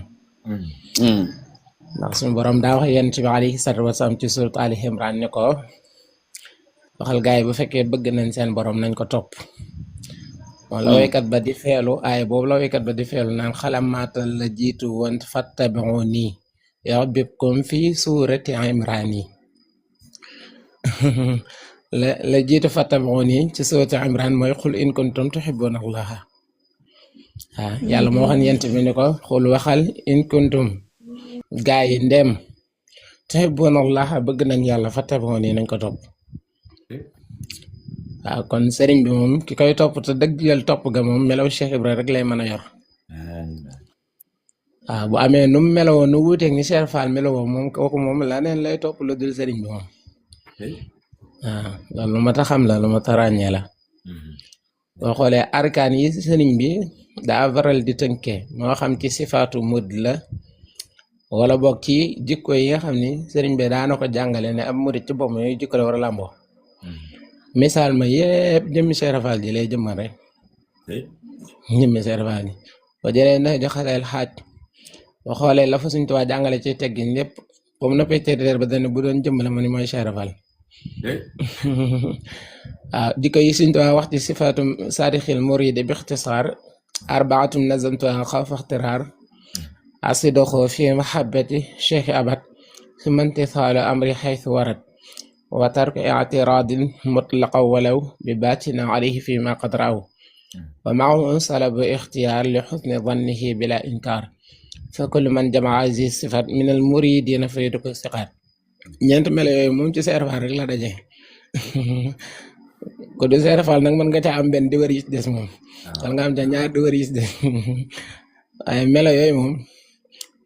Speaker 7: ndax suñu borom daa wax yonent bi alayhi salaatu wasalaam ci surat Ali Imran ni ko waxal gaay bu fekkee bëgg nañ seen borom nañ ko topp moom la waykat ba di feelu aay boobu la waykat ba di feelu naan xalamaatal la jiitu woon fattabi'uni yuhbibkum fi suurati Imran yi la jiitu fattabi'uni ci suurati Imran mooy xul in kuntum tuhibbuna allaha waaw yàlla moo waxoon yent bi ni ko xul waxal in kuntum gaa yi ndem tuhibbuna allaha bëgg nañ yàlla fattabi'uni nañ ko topp waaw kon sëriñ bi moom ki koy topp te dëggal topp ga moom melaw Cheikh Ibra rek lay mën a yor waaw bu amee nu mu melowoo nu wuuteeg ni Cheikh Fall melowoo moom kooku moom laneen lay topp lu dul sëriñ bi moom waaw loolu lu ma ta xam la lu ma ta ràññee la boo xoolee arkaan yi sëriñ bi daa varal di tënkee moo xam ci sifaatu mud la wala boog ci jikko yi nga xam ni sëriñ bi daana ko jàngale ne ab murid ci boppam yooyu jikko la war a làmboo misaal ma yëpp jëmmi Cheikh Fall ji lay jëmmal rek jëmmi Cheikh Fall ji boo jëlee na joxaleel xaaj boo xoolee la fa Sëriñ Tuubaa jàngale ci teggin lépp comme na pétéer ba dana bu doon jëmmale ma ni mooy Cheikh Fall waaw jikko yi Sëriñ Tuubaa wax ci sifaatu saadixil muriid bi ixtisaar أربعة نظمتها خوف اخترار أصدق في محبة شيخ أبد ثم امتثال أمري حيث ورد وترك اعتراض مطلق ولو بباتنا عليه فيما قد رأوا ومعه انصلب اختيار لحسن ظنه بلا إنكار فكل من جمع هذه الصفات من المريدين فيدرك الثقات ñeent melo yooyu moom ci Seer Faal rek la daje ko du Seer Faal nag mën nga ca am benn di wër yi ci des moom wala nga am ca ñaar di wër yi ci des waaye melo yooyu moom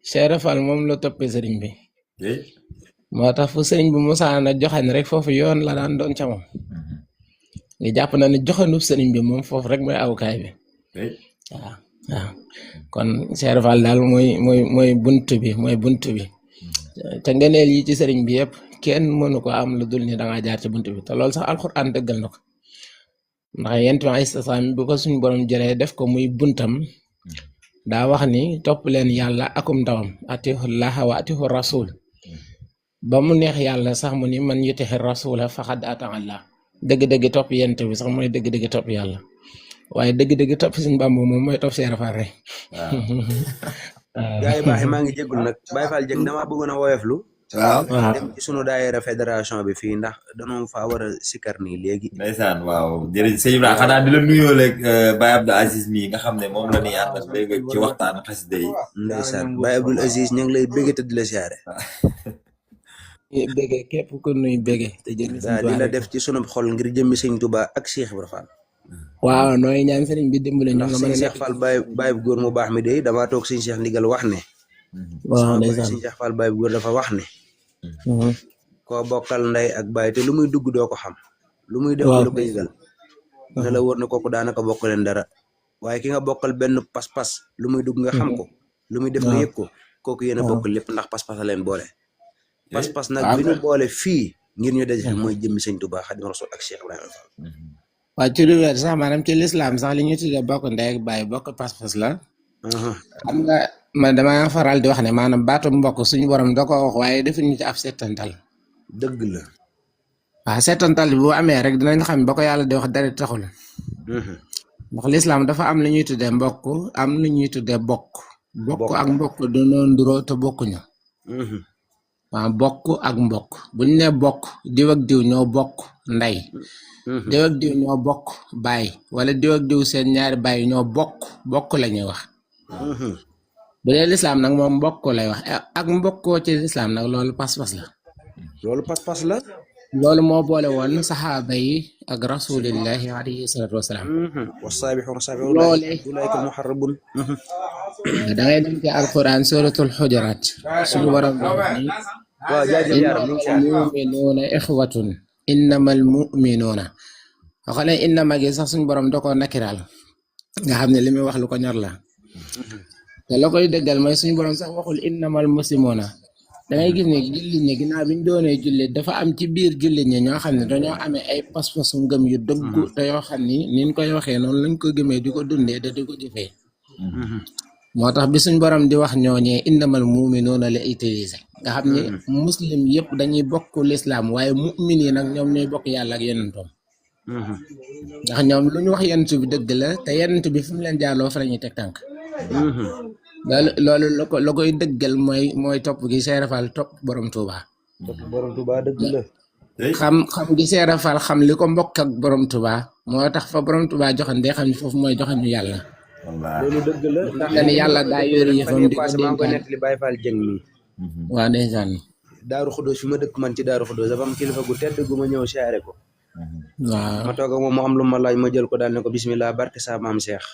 Speaker 7: Seer Faal moom la toppee sëriñ bi moo tax fu sëriñ bi musaana joxañ rek foofu yoon la daan doon ca moom nga jàpp na ne joxanu sëriñ bi moom foofu rek mooy awukaay bi waaw waaw kon Seer Faal daal mooy buntu bi mooy buntu bi te ngëneel yi ci sëriñ bi yëpp kenn mënu ko am lu dul ni dangaa jaar ci buntu bi te loolu sax alxuraan dëggal na ko ndax yent ma istisaam bu ko suñ borom jëlee def ko muy buntam daa wax ni topp leen yàlla akum ndawam atihullaha wa atihu rasul ba mu neex yàlla sax mu ni man yutixi rasula faqad ata Allah dëgg-dëgg topp yent bi sax mooy dëgg-dëgg topp yàlla waaye dëgg-dëgg topp suñ Bàmba moom mooy topp Seer Faal rek
Speaker 5: gaa yi baax maa ngi jéggul nag Baye Fall Dieng damaa bëggoon a woyoflu
Speaker 2: waaw
Speaker 5: dem ci sunu daayira fédération bi fii ndax danoo faa war a sikkar nii léegi
Speaker 2: ndeysaan waaw jërëjëf sëñ Ibrahima xanaa di la nuyoo leeg Baye Abdou Aziz mii nga xam ne moom la ñuy àndal léegi ci waxtaan xasida yi
Speaker 5: ndeysaan Baye Abdou Aziz ñu ngi lay bége te di la siyaare
Speaker 7: bége képp ku nuy bége te jël
Speaker 5: di la def ci sunu xol ngir jëmmi sëñ Touba ak Cheikh Ibra Fall
Speaker 7: waaw nooy ñaan sëriñ bi dimbale ñu
Speaker 5: ndax sëñ Cheikh Fall Baye góor mu baax mi de damaa toog sëñ Cheikh ndigal wax ne
Speaker 7: waaw ndeysaan
Speaker 5: sëñ Cheikh Fall Baye góor dafa wax ne koo bokkal ndey ak baay te lu muy dugg doo ko xam lu muy def lu ko yëgal ne la wóor na kooku daanaka bokk leen dara waaye ki nga bokkal benn pas-pas lu muy dugg nga xam ko lu muy def nga yëg ko kooku yéen a bokk lépp ndax pas-pas la leen boole pas-pas nag bi ñu boole fii ngir ñu daje mooy jëmmi sëñ Touba Xaadimu Rasuul ak Cheikh Ibrahima Fall
Speaker 7: waaw ci lu wér sax maanaam ci lislaam sax li ñu tuddee bokk ndey ak baay bokk pas-pas la xam nga man dama faral di wax ne maanaam baatu mbokk suñu borom da ko wax waaye defuñu ci ab settantal
Speaker 5: dëgg la
Speaker 7: waaw settantal bi bu amee rek dinañ xam ba ko yàlla di wax dara taxul ndax lislaam dafa am lu ñuy tuddee mbokk am lu ñuy tuddee bokk ak mbokk dañoo nduroo te bokkuñu waaw bokk ak mbokk buñ ne bokk diw ak diw ñoo bokk ndey diw ak diw ñoo bokk baay wala diw ak diw seen ñaari baay ñoo bokk la ñuy wax bu dee lislaam nag moom mbokk lay wax ak mbokkoo ci lislaam nag loolu pas-pas la
Speaker 5: loolu pas-pas la
Speaker 7: loolu moo boole woon saxaaba yi ak rasulillahi alayhi salatu wasalaam
Speaker 5: wasaabixuuna
Speaker 7: loole
Speaker 5: ulaika muharrabun
Speaker 7: da ngay dem ci alquran suratul xujurat suñu waram ni
Speaker 5: waaw jaajëf yaaram ñu ngi
Speaker 7: muminuuna ixwatun innamal muminuuna waxale innama gi sax suñu borom da ko nakiraal nga xam ne li muy wax lu ko ñor la te la koy dëggal mooy suñu borom sax waxul innamal muslimuuna da ngay gis ne jullit ñi ginnaaw bi ñu doonee jullit dafa am ci biir jullit ñi ñoo xam ne dañoo amee ay pas-pasu ngëm yu dëggu te yoo xam ni niñ koy waxee noonu lañ ko gëmee di ko dundee da di ko jëfee moo tax bi suñ borom di wax ñooñee innamal muminuuna la utilisé nga xam ne muslim yëpp dañuy bokk lislaam waaye mu'min yi nag ñoom ñooy bokk yàlla ak yonentam ndax ñoom lu ñu wax yonent bi dëgg la te yonent bi fu mu leen jaarloo fa la ñuy teg tànk loolu la koy dëggal mooy topp gi Seer Faal topp borom Touba
Speaker 5: dëgg la
Speaker 7: xam gi Seer Faal xam li ko mbokk ak borom Touba moo tax fa borom Touba joxan dee xam ne foofu mooy joxan ñu yàlla
Speaker 5: loolu dëgg la
Speaker 7: ndax dañu yàlla daa yori yëfam di ko
Speaker 5: maa ngi koy nettali Baye Fall Dieng mi
Speaker 7: waa ndeysaan
Speaker 5: Daaru Xuddoos fi ma dëkk man ci Daaru Xuddoos dafa am kilifa gu tedd gu ma ñëw siyaare ko
Speaker 7: waaw
Speaker 5: ma toog ak moom mu am lu ma laaj ma jël ko daal ne ko bismillah barke sa maam Cheikh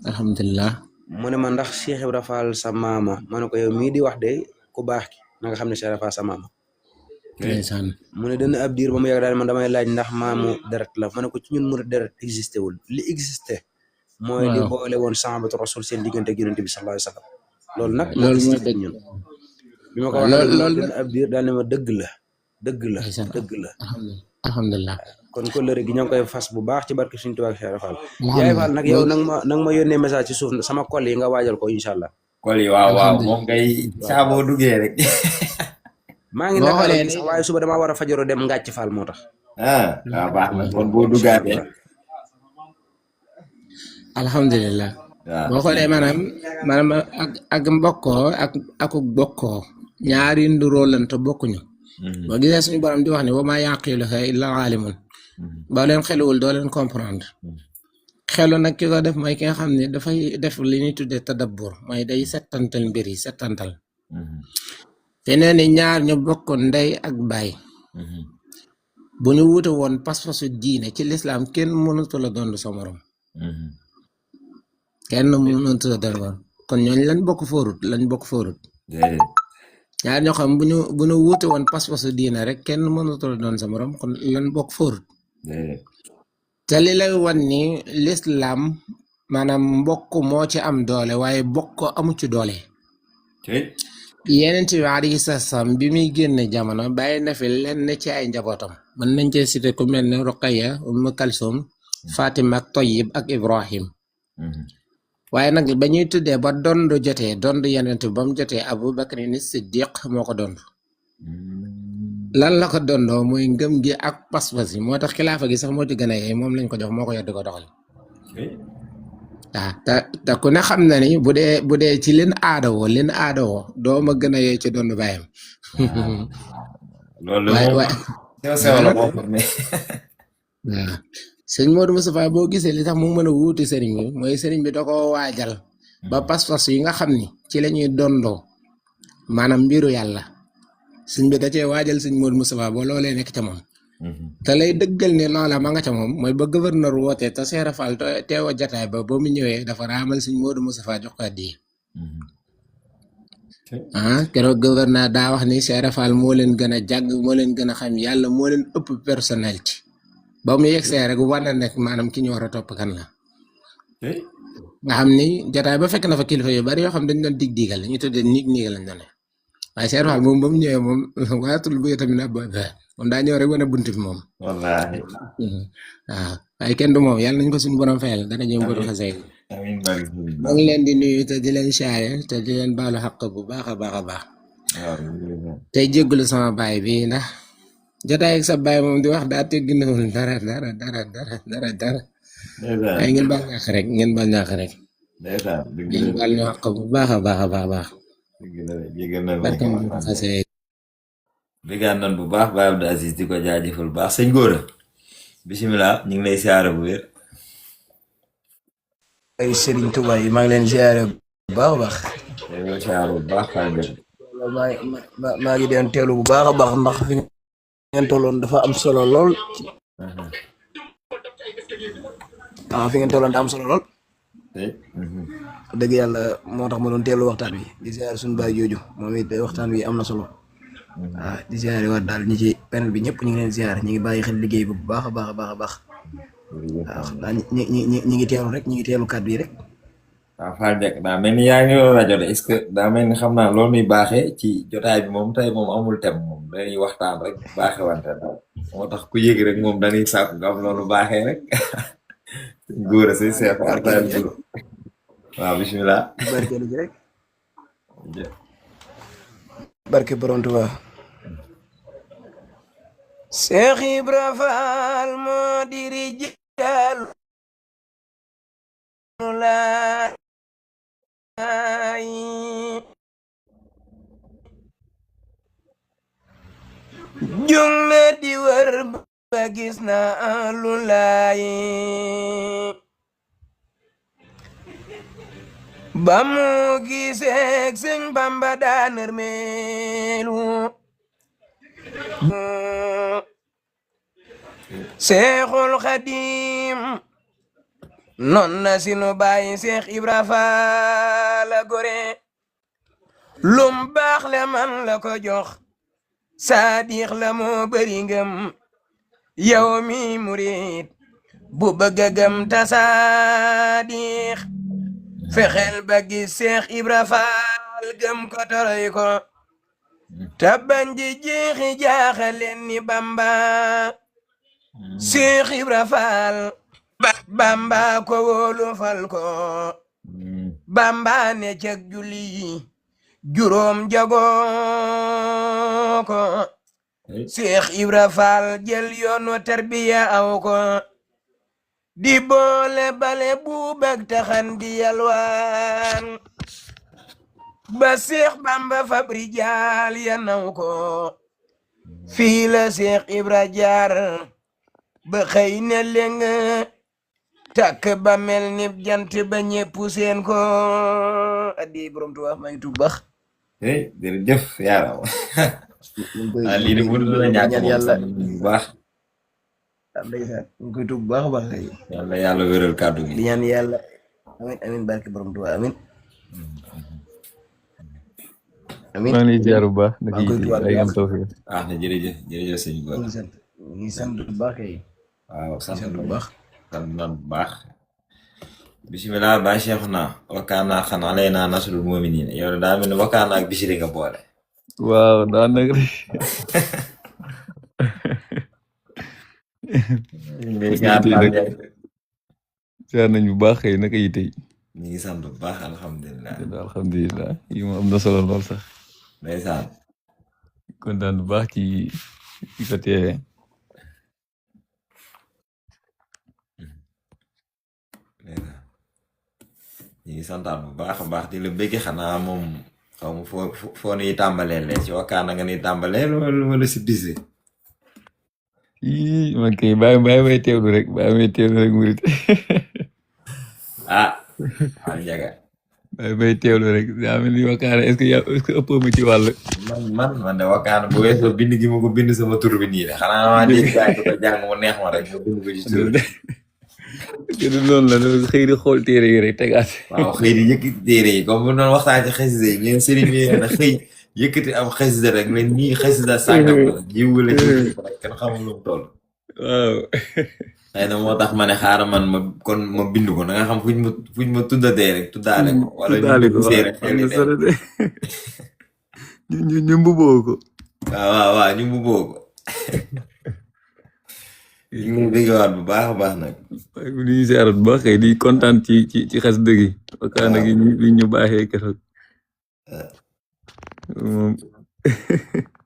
Speaker 7: alhamdulilah
Speaker 5: mu ne ma ndax Cheikh Ibra Fall sa maama ma ne ko yow mii di wax de ku baax ki na nga xam ne Cheikh Ibra Fall sa maama
Speaker 7: ndeysaan
Speaker 5: mu ne dana ab diir ba mu yàgg daal man damay laaj ndax maamu deret la ma ne ko ci ñun mu deret existé wul li existé mooy li boole woon sahabatu rasul seen diggante ak yonent bi sallallahu alayhi wa sallam loolu nag
Speaker 7: loolu mooy dëgg
Speaker 5: ñun bi ma ko waxee loolu dana ab diir daal ne ma dëgg la
Speaker 7: alhamdulilah
Speaker 5: kon kóllëre gi ñoo ngi koy fas bu baax ci barke Sëriñ Tuubaa ak Cheikh Fall yaay Fall nag yow nag ma yónnee message ci suuf sama kol yi nga waajal ko incha allah
Speaker 2: kol yi waaw moom ngay saa boo duggee rek
Speaker 5: maa ngi nekk sax waaye suba damaa war a fajaroo dem Ngàcc Fall moo tax
Speaker 2: waaw baax na kon boo duggaatee
Speaker 7: alhamdulilah.
Speaker 2: waaw
Speaker 7: boo xoolee maanaam ak mbokkoo ak bokkoo ñaari nduroo lan te bokkuñu. boo gisee suñu borom di wax ne wa maa yaqiluha illa aalimun. boo leen xeluwul doo leen comprendre. xelu nag ki ko def mooy ki nga xam ne dafay def li ñuy tuddee tadabbur mooy day settantal mbir yi settantal. te nee ni ñaar ñu bokk ndey ak baay. bu ñu wuute woon pas-pasu diine ci lislaam kenn mënatu la doon sa morom. kenn mënatu la doon kon ñooñu lañ bokk foorut. ñaar ñoo xam bu ñu wuute woon pas-pasu diine rek kenn mënatu la doon sa morom kon lañ bokk foorut. te li lay wan ni lislaam maanaam mbokk moo ci am doole waaye bokk amu ci doole. Yonent bi alayhi salaam bi muy génne jamono bàyyi na fi lenn ci ay njabootam mën nañ cee cité ku mel ne Ruqayya Umm Kalsum Fatima ak Tayyib ak Ibrahim. waaye nag ba ñuy tuddee ba dondu Yonent bi ba mu jotee Abu Bakr ni Siddiq moo ko dond. lan la ko dondoo mooy ngëm gi ak pas-pas yi moo tax xilaafa gi sax moo ci gën a yey moom lañ ko jox moo ko yor di ko doxal. waaw te ku ne xam na ni bu dee ci leen aadawoo doo ma gën a yey ci doon bàyyam.
Speaker 2: loolu
Speaker 7: waaw sëñ Modou Moustapha boo gisee li tax mu mën a wuuti sëriñ bi mooy sëriñ bi da ko waajal ba pas-pas yi nga xam ni ci la ñuy dondoo maanaam mbiru yàlla sëñ bi da cee waajal sëñ Modou Moustapha boo loolee nekk ca moom. te lay dëggal ne loola ma nga ca moom mooy ba gouverneur wootee te Seera Fall teewa jataay ba mu ñëwee dafa raamal sëñ Modou Moustapha jox ko addiya. keroog gouverneur daa wax ni Seera Fall moo leen gën a jàng moo leen gën a xam yàlla moo leen ëpp personnalité ba mu yegsee rek war na nekk maanaam ki ñu war a topp kan la. nga xam ni jataay ba fekk na fa kilifa yu bari yoo xam dañ doon dig-digal ñu tuddee niigal lañ doon ne waaye Seera Fall moom ba mu ñëwee moom waatul bu tamit na moom daa ñëw rek wane bunt bi moom.
Speaker 2: wallaahi.
Speaker 7: waaw waaye kenn du moom yàlla nañ ko suñu borom fayal dana jëm borom xasee.
Speaker 2: amiin
Speaker 7: maa ngi leen di nuyu te di leen siyaare te di leen baalu xaq bu baax a baax a baax. tey jégalu sama baay bi ndax jotaay ak sa baay moom di wax daa tegginawul dara. waaye ngeen baal ñaax rek ngeen baal ñaax rek. ngeen baal ñu xaq bu baax a baax a baax. barke moom xasee.
Speaker 2: bigaan nan bu baax Baye Abdou Aziz di ko jaajëfal bu baax sëñ Gora bisimilah ñu ngi lay siyaare bu wér.
Speaker 5: ay Serigne Touba yi maa ngi leen siyaare bu baax a baax.
Speaker 2: yow siyaare bu baax
Speaker 5: maa ngi doon teelu bu baax a baax ndax fi ngeen tolloon dafa am solo lool. fi ngeen tolloon dafa am solo lool. dëgg yàlla moo tax ma doon teelu waxtaan wi di siyaare suñu baay jooju moom it waxtaan wi am na solo. di ziare waat daal ñi ci panel bi ñëpp ñu ngi leen ziare ñu ngi bàyyi xel liggéey bu baax a baax a baax a baax. waaw ñi ngi teelu rek ñi ngi teelu kàddu yi rek.
Speaker 2: waaw Fall Dieng daa mel ni yaa ngi woon rajo de est-ce que daa mel ni xam naa loolu muy baaxee ci jotaay bi moom tey moom amul tem moom dañuy waxtaan rek baaxee wante daal moo tax ku yëg rek moom dañuy sàkku nga am loolu baaxee rek. góor a say seef waaw bisimilah.
Speaker 5: barkeelu ji rek. barke borom Tuubaa. Seex Ibra Faal moo di rijaal laay jung na di wër ba gis na lu laay ba mu gisee Sëñ Bamba daa nërmeelu Seexul Xadim non na sinu baay Seex Ibra Faal la gore lum baax le man la ko jox saadix la moo bëri ngëm yow mi murit bu bëgg a gëm ta saadix fexeel ba gis Seex Ibra Faal gëm ko toroy ko tabban ji jeexi jaaxaleen ni Bamba Seex Ibra Faal Bamba ko wóolu fal ko Bamba ne ceg julli juróom jago ko Seex Ibra Faal jël yoonu tarbiya aw ko
Speaker 7: di boole bale buubak taxan di yalwaan ba Seex Bamba fabri jaal ya naw ko fii la Seex Ibra jaar ba xëy na leng takk ba mel ni jant ba ñépp seen ko addi borom Tuubaa maa ngi tuub baax
Speaker 2: jërëjëf yaaraw lii de mënu la ñàkk moom
Speaker 7: yàlla
Speaker 2: bu baax
Speaker 7: ndeysaan ñu koy tuub baax a baax kay
Speaker 2: yàlla yàlla wéral kàddu gi
Speaker 7: di ñaan yàlla amin amin barke borom Tuubaa amin amin
Speaker 8: maa ngi lay ziar bu baax.
Speaker 7: maa ngi koy tubaab
Speaker 8: ay am tawfiq.
Speaker 2: na jërëjëf jërëjëf sëñ Gora
Speaker 7: ñu ngi sant bu baax kay
Speaker 2: waaw sant
Speaker 7: bu baax
Speaker 2: sant nan bu baax bisimilah ba Cheikhuna wakkaana xan alayna nasrul mu'minin yow daa mel ni wakkaana ak bisiri nga boole
Speaker 8: waaw daanaka rek. ziar nañ bu baax kay naka yi tey.
Speaker 2: ñu ngi sant bu baax alhamdulilah
Speaker 8: alhamdulilah yi moom am na solo lool sax.
Speaker 2: ndeysaan
Speaker 8: kontaan bu baax ci ko teewee.
Speaker 2: ñu ngi santaat bu baax a baax di la bëgg xanaa moom xaw ma foo nuy tàmbalee lee ci wakkaana nga ni tàmbalee wala si bisi
Speaker 8: ii man kay bàyyi may teewlu rek murit.
Speaker 2: waaw njaga
Speaker 8: bàyyi may teewlu rek daa mel ni wakkaana est-ce que ëppoo ma ci wàll.
Speaker 2: man de wakkaana bu weesoo bind gi ma ko bind sama tur bi nii de xanaa maa dégg gaay ko jàng mu neex ma rek ma bind ko ci tur
Speaker 8: te du noonu la loolu xëy di xool téere yi rek tegaat.
Speaker 2: waaw xëy di yëkkati téere yi comme bu doon waxtaan ci xasida yi ngeen sëriñ bi na xëy yëkkati am xasida rek ne nii xasida sàngam la jiwu la ci rek kenn xamul lu mu toll
Speaker 8: waaw.
Speaker 2: xëy na moo tax ma ne xaaral man ma bind ko na nga xam fuñ ma tuddatee rek tuddaale ko wala ñu séere xel yi
Speaker 8: ñu mbuboo ko.
Speaker 2: waaw ñu mbuboo ko ñu ngi déggawaat bu baax a baax nag
Speaker 8: di ñu ziarat bu baax kay di kontaan ci xas dëgg yi wakkaana gi li ñu baaxee keroog moom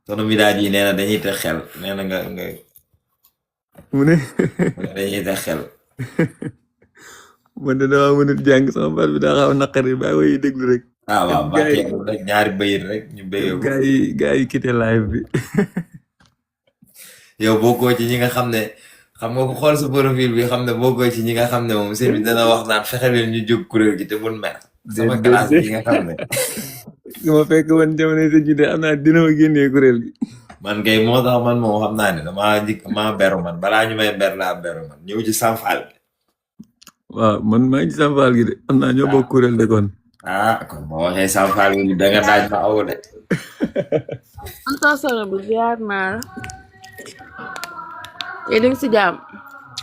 Speaker 2: sono mi daal yi nee na dañuy teg xel nee na nga
Speaker 8: mu ne
Speaker 2: dañuy teg xel
Speaker 8: man de dama mënut jàng sama baat bi daa xaw a naqari bàyyi woy déglu rek
Speaker 2: waaw baaxee rek ñaari bayit rek ñu béggee ko
Speaker 8: gaa yi quitté live bi
Speaker 2: yow bokkoo ci ñi nga xam ne xam nga ko xool sa profil bi xam ne bokkoo ci ñi nga xam ne moom seen bi dana wax naan fexe leen ñu jóg kuréel gi te mun mer sama classe bi nga xam ne
Speaker 8: su ma fekk woon jamono sa ji de am naa dina ma génnee kuréel gi
Speaker 2: man kay moo tax man moom xam naa ne maa beru man balaa ñu may ber laa beru man ñëw ci Samfal bi
Speaker 8: waaw man maa ngi ci Samfal gi de am naa ñoo bokk kuréel de kon
Speaker 2: kon boo waxee Samfal bi da nga daaj ma aw de
Speaker 9: Anta Sala bu ziar naa la yéen a ngi si jàmm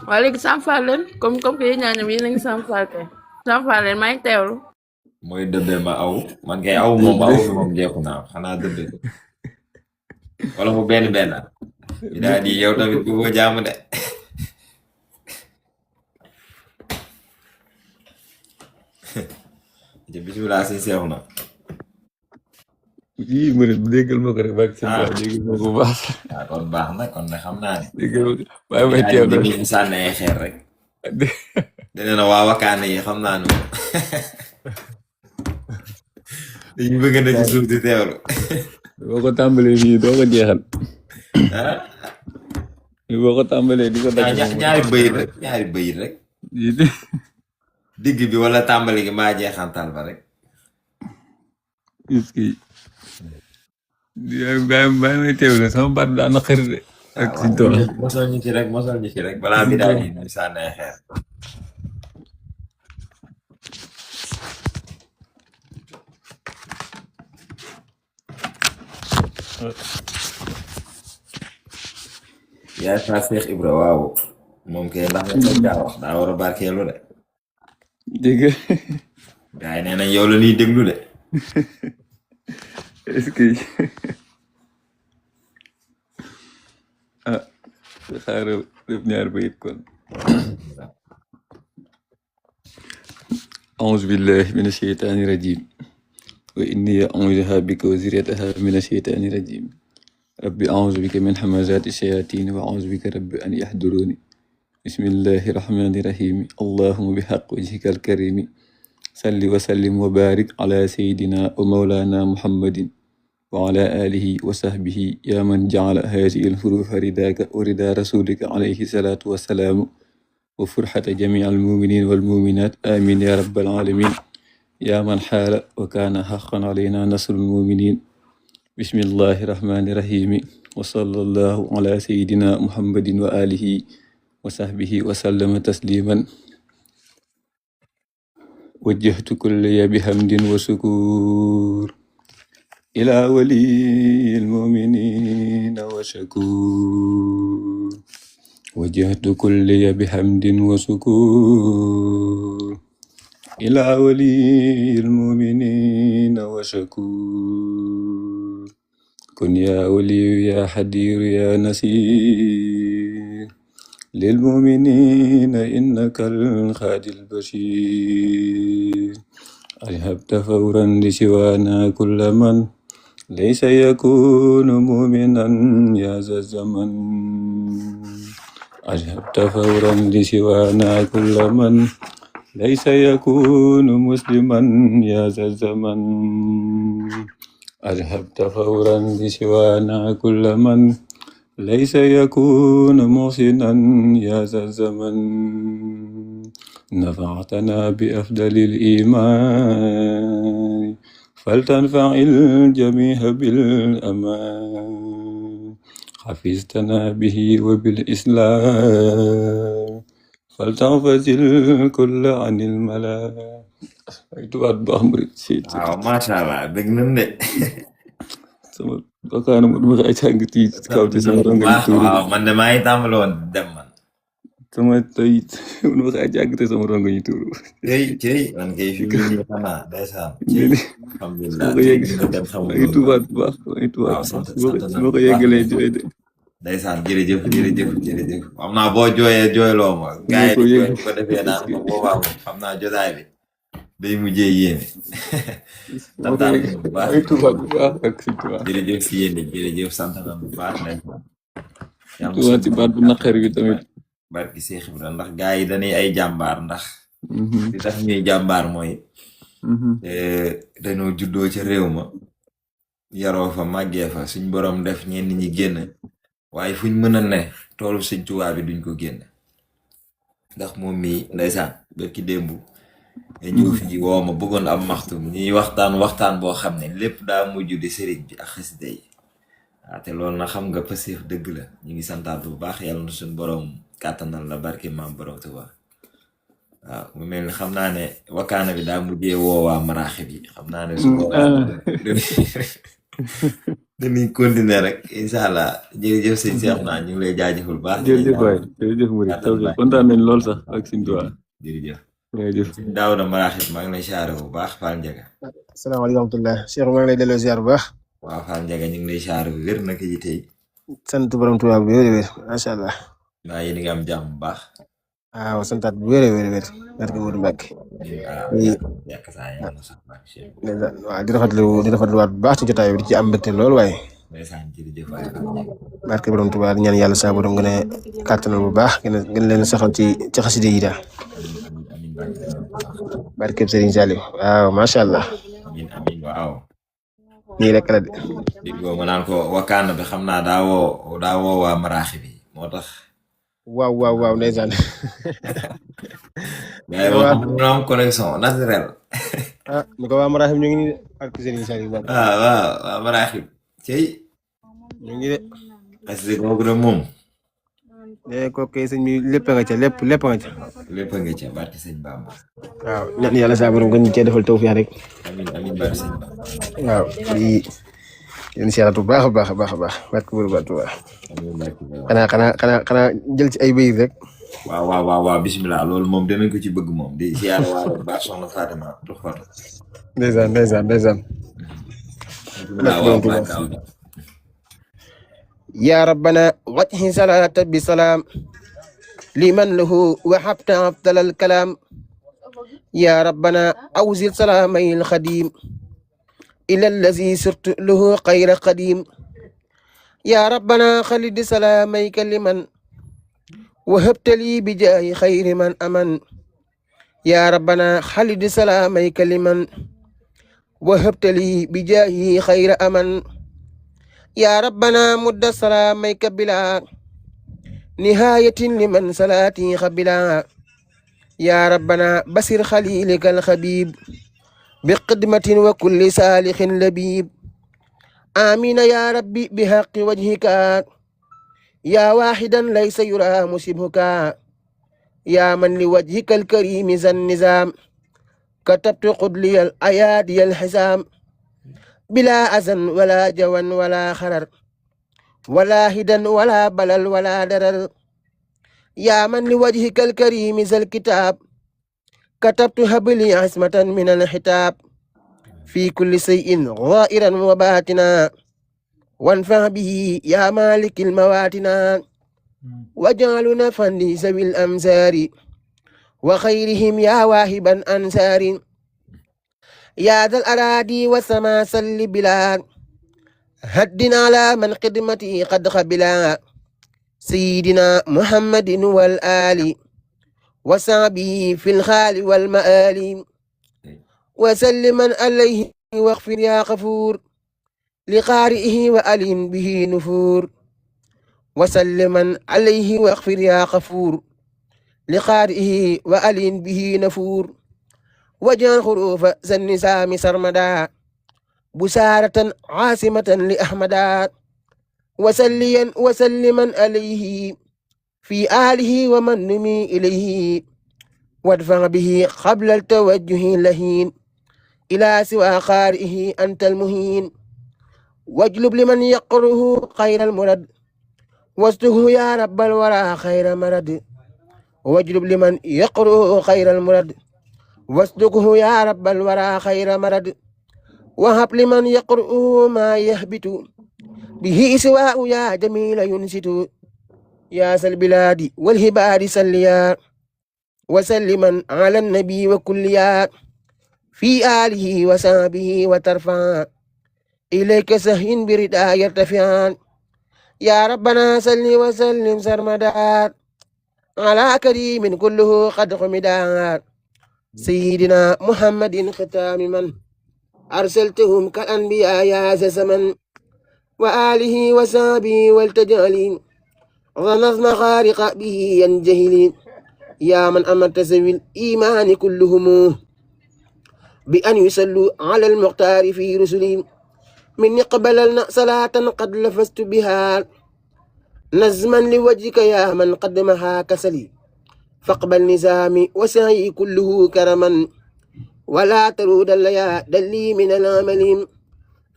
Speaker 9: waaye léegi Samfal leen comme que yéen ñaañam yéen a ngi Samfal kay Samfal leen maa ngi teewlu
Speaker 2: mooy dëbbee ma aw man kay aw moom jeexu naa xanaa dëbbee ko wala mu benn bi daal di yow tamit bu ko jàmm de bismillah si seexu na
Speaker 8: yii murit bu déggal ma ko rek bak sëñ Ba déggal ma ko bu baax
Speaker 2: kon baax na kon ne xam naa ne
Speaker 8: déggal ma ko waaye may teew na
Speaker 2: ñu sànni ay xeer rek dina na waa wakkaane yi xam naa ne moom dañu bëgg na ci suuf di teewlu
Speaker 8: boo ko tàmbalee fii doo ko jeexal boo ko tàmbalee di ko daj
Speaker 2: ñaari bëyit rek digg bi wala tàmbali gi maa jeexantal ba rek
Speaker 8: est-ce que bàyyi may teewlu sama baat daa naqari de ak suñ tool
Speaker 2: mosal ñu ci rek balaa bi daal di ñu sànni ay xeer yaay fa Seex Ibra waaw moom kay ndax nga soog daa wax daa war a barkeelu de
Speaker 8: dégg
Speaker 2: gaay nee nañ yow la ñuy déglu de
Speaker 8: est-ce que xaaral def ñaar bayit kon أعوذ بالله من الشيطان الرجيم وإني أعوذها بك وذريتها من الشيطان الرجيم رب أعوذ بك من همزات الشياطين وأعوذ بك رب أن يحضروني bismillahi rahmani rahim allahumma bihaq wajhika alkarimi salli wa sallim wa barik ala sayidina wa maulana muhammadin wa ala alihi wa sahbihi ya man ja'ala hadhihi al-hurufa ridaka wa rida rasulika alayhi salatu wassalamu wa furhata jami' al-mu'minin wal mu'minat amin ya rabbal alamin ya man hala wa kana haqqan alayna nasrul mu'minin bismillahi rahmani rahim wa sallallahu ala sayidina muhammadin wa alihi wa sahbihi wa sallama tasliman wajjahtu kulliya bihamdin wa sukur ila waliyil mu'minina wa shakur wajjahtu kulliya bihamdin wa sukur ila waliyil mu'minina wa shakur kun ya waliyu ya hadiru ya nasir للمؤمنين إنك الخادي البشير أذهبت فورا لسوانا كل من ليس يكون مؤمنا يا ذا الزمن أذهبت فورا لسوانا كل من ليس يكون مسلما يا ذا الزمن أذهبت فورا لسوانا كل من ليس يكون محسنا يا ذا الزمن نفعتنا بأفضل الإيمان فلتنفع الجميع بالأمان حفظتنا به وبالإسلام فلتحفظ الكل عن الملام
Speaker 2: macha allah dégg nañ de.
Speaker 8: sama bakaana mo duma ko ay jàngati kawte sama ronga ñu tuuru
Speaker 2: waaw man de maa ngi tàmbali woon dem man.
Speaker 8: sama tey duma ko ay jàngate sama ronga ñu tuuru
Speaker 2: cey man kay fi mu nii xanaa ndeysaan. alhamdulilah dem sama
Speaker 8: ay tubaat bu baax ay tubaat boo ko yeggalee jooy de
Speaker 2: ndeysaan jërëjëf xam naa boo jooyee jooyloo ma gars yi di ko defee naan ko boobaa moom xam naa jotaay bi day mujjee yéeme.
Speaker 8: ay tubaat bu baax ak si tubaat
Speaker 2: jërëjëf si yéen jërëjëf sant na bu baax nañ
Speaker 8: tubaat ci baat bu naqar bi tamit
Speaker 2: barki Seex Ibra ndax gars yi dañuy ay jàmbaar ndax li tax ñuy jàmbaar mooy dañoo juddoo ca réew ma yaroo fa màggee fa suñ borom def ñenn ñi génn waaye fuñ mën a ne toolu Sëñ Tuubaa bi duñ ko génn ndax moom mii ndeysaan barki démb ñëw fi woo ma bëggoon am maxtum ñuy waxtaan boo xam ne lépp daa mujj di sëriñ bi ak xasida yi waaw te loolu na xam nga pëseef dëgg la ñu ngi santaat bu baax yàlla na suñ borom kàttanal la barki maam borom Tuubaa waaw mu mel ni xam naa ne wakaana bi daa mujjee woowaa maraaxib yi xam naa ne su dañuy continuer rek incha allah jërëjëf sëñ Seex naa ñu ngi lay jaajëfal baax
Speaker 8: jërëjëf waay jërëjëf Mouride kontaan nañ lool sax ak Sëñ Tuubaa
Speaker 2: jërëjëf
Speaker 8: jërëjëf
Speaker 2: Daawda Maraaxib maa ngi lay siyaare bu baax Fall Ndiaga
Speaker 10: asalaamaaleykum wa rahmatulah Cheikh maa ngi lay delloo ziar bu baax
Speaker 2: waaw Fall Ndiaga ñu ngi lay siyaare bu wér naka ji tey
Speaker 10: sant borom Tuubaa bu wér macha allah
Speaker 2: maa yéen ngi am jàmm bu baax
Speaker 10: waaw santaat bu wér barke Modou Mbacke
Speaker 2: yàq saa yàlla sax
Speaker 10: waaw di rafetluwaat bu baax ci jotaay bi di ci am mbégte lool waaye
Speaker 2: ndeysaan jërëjëf waay
Speaker 10: barke borom Tuubaa di ñaan yàlla saa borom gën a kàttanal bu baax gën leen saxal ci xaside yi daal barke Serigne Saliou waaw macha allah
Speaker 2: amiin waaw
Speaker 10: nii rek la de
Speaker 2: déggoo ma naan ko wakaana bi xam naa daa woo waa maraaxib bi moo tax
Speaker 10: waaw ndeysaan
Speaker 2: gars yi wax ñu am connexion naturel
Speaker 10: mu ko waa maraaxib ñu ngi nii de barke Serigne Saliou
Speaker 2: waaw maraaxib cey
Speaker 10: ñu ngi de
Speaker 2: xasida googu de moom
Speaker 10: kooku kay sëñ bi lépp nga ca lépp nga ca
Speaker 2: barke sëñ Bamba
Speaker 10: waaw ñaan yàlla saa borom gën cee defal tawfiix rek
Speaker 2: amiin barke sëñ Bamba
Speaker 10: waaw di leen siyaaratu bu baax a baax barke bu baax Tuubaa xanaa jël ci ay bayit rek
Speaker 2: waaw bismillah loolu moom dinañ ko ci bëgg moom di siyaare waa baax soxna Fatima tuxfatu
Speaker 10: ndeysaan يا ربنا وجه صلاة بسلام لمن له وحبت أفضل الكلام يا ربنا أوزل سلامي الخديم إلى الذي سرت له خير قديم يا ربنا خلد سلاميك لمن وهبت لي بجاه خير من أمن يا ربنا خلد سلاميك لمن وهبت لي بجاه خير أمن يا ربنا مد سلاميك بلا نهاية لمن صلاتي خبلا يا ربنا بصر خليلك الخبيب بقدمة وكل سالخ لبيب آمين يا ربي بحق وجهك يا واحدا ليس يرى مشبهك يا من لوجهك الكريم ذا النظام كتبت قدلي الأيادي الحسام بلا أذن ولا جوان ولا خرر ولا هدى ولا بلل ولا درر يا من لوجهك الكريم ذا الكتاب كتبت هب لي عصمة من الحتاب في كل شيء ظاهرا وباطنا وانفع به يا مالك المواتنا واجعلنا فندي ذوي الأمزار وخيرهم يا واهبا أنصار يا ذا الأراضي والسماء سل بلاد هدنا على من خدمتي قد خبلا سيدنا محمد والآل وصحبه في الخال والمآل وسلما عليه واغفر يا غفور لقارئه وألين به نفور وسلما عليه واغفر يا غفور لقارئه وألين به نفور وجعل حروف ذا النسام سرمدا بسارة عاصمة لأحمدا وسليا وسلما عليه في آله ومن نمي إليه وادفع به قبل التوجه لهين إلى سوى قارئه أنت المهين واجلب لمن يقره خير المرد واستهه يا رب الورى خير مرد واجلب لمن يقره خير المرد واصدقه يا رب الورى خير مرد وهب لمن يقرؤه ما يهبط به سواء يا جميل ينشط يا ذا البلاد والهباد سليا وسلما على النبي وكليا في آله وصحبه وترفع إليك سهين برداء يرتفعان يا ربنا صل وسلم سرمدا على كريم كله قد خمدا سيدنا محمد ختام من أرسلتهم كالأنبياء يا زمن وآله وصحبه والتجالين ونظم خارق به ينجهلين يا من أمرت ذوي الإيمان كلهم بأن يصلوا على المختار في رسلهم من يقبل صلاة قد لفست بها نزما لوجهك يا من قدمها كسلي فاقبل نزامي وسعي كله كرما ولا ترود الليا دلي من العمل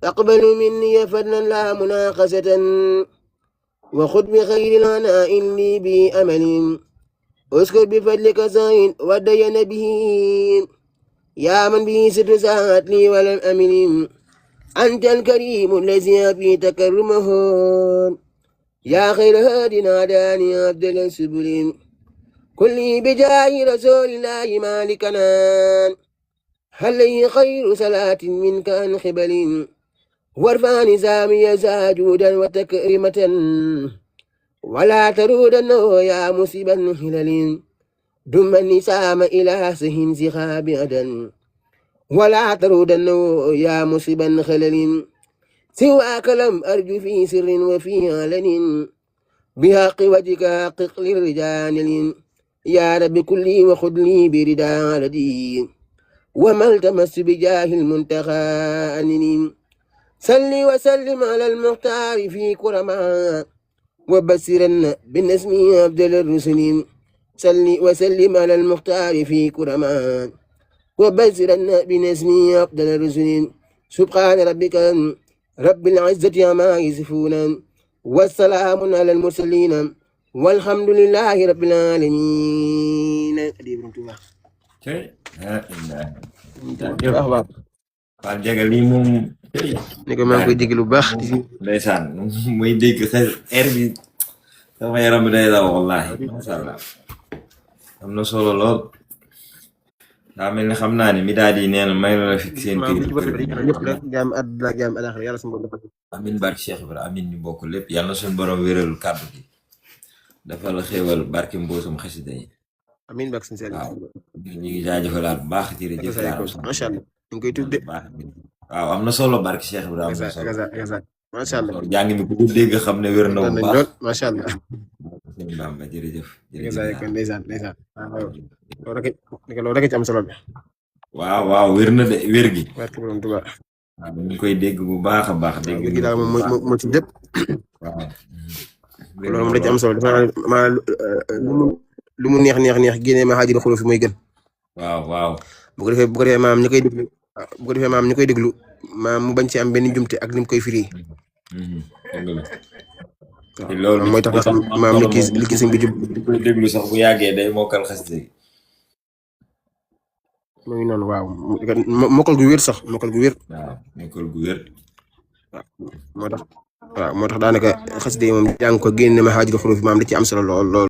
Speaker 10: فاقبل مني فضلا لا مناقشة وخذ بخير العناء لي بأمل اسكت بفضلك سعين ودين به يا من به ستر ساعات لي ولم أمل أنت الكريم الذي في تكرمه يا خير هاد ناداني عبد السبل كل بجاه رسول الله مالكنا هل لي خير صلاة منك عن خبل وارفع نزامي ساجودا وتكرمة ولا ترودنه يا مصيبا خلل دم النسام إلى سهن سخاب أدا ولا ترودنه يا مصيبا خلل سواك لم أرجو في سر وفي علن بحق وجهك حقق للرجال يا رب كلي وخذ لي بردا ردي وما التمس بجاه المنتخى أنني صل وسلم على المختار في كرما وبشرن بالنسم عبد الرسل صل وسلم على المختار في كرما وبشرن بالنسم عبد الرسل سبحان ربك رب العزة عما يصفون والسلام على المرسلين والحمد لله رب العالمين.
Speaker 2: Pape Diaga lii moom.
Speaker 10: ni ko maa ngi koy dégg lu baax.
Speaker 2: ndeysaan muy dégg xel air bi sama yaram bi day daw wallahi masha Allah am na solo lool daa mel ni xam naa ne mi daal di nee na may na la fi seen kër
Speaker 10: ñëpp rek jaam àdduna jaam alaxira yàlla suñu borom defal
Speaker 2: amin barke Cheikh Ibra amin ñu bokk lépp yàlla na suñu borom wéral kàddu gi dafa la xéewal barki mboosum xasida yi.
Speaker 10: amiin bak sëñ Saliou.
Speaker 2: waaw ñu ngi jaajëfalaat bu baax jërëjëf.
Speaker 10: macha allah ñu ngi koy tudde.
Speaker 2: waaw am na solo barki Cheikh Ibrahima.
Speaker 10: macha allah.
Speaker 2: jàng mi ku ko dégg xam ne wér na bu baax.
Speaker 10: macha allah.
Speaker 2: sëñ Bamba jërëjëf.
Speaker 10: ndeysaan loolu rek ci am solo bi.
Speaker 2: waaw wér na de wér gi.
Speaker 10: barki borom Tuubaa.
Speaker 2: waaw ñu ngi koy dégg bu baax a baax. dégg
Speaker 10: gi daal moom moo ci lépp.
Speaker 2: waaw.
Speaker 10: loolu moom da ci am solo dafa lu mu neex génne ma xaajul xulóo fi muy gën.
Speaker 2: waaw.
Speaker 10: bu ko defee maam ñu koy déglu maam ñu koy déglu maam mu bañ ci am benn jumte ak ni mu koy firi.
Speaker 2: loolu
Speaker 10: mooy tax nga xam maam li kii sëñ bi jub.
Speaker 2: koy déglu sax bu yàggee day mokkal xasida yi.
Speaker 10: mu ngi noonu waaw mokkal gu wér sax mokkal gu wér.
Speaker 2: waaw mokkal gu wér.
Speaker 10: moo tax daanaka xasida yi moom jàng ko génne ma xaajul xulóo fi maam da ci am solo lool.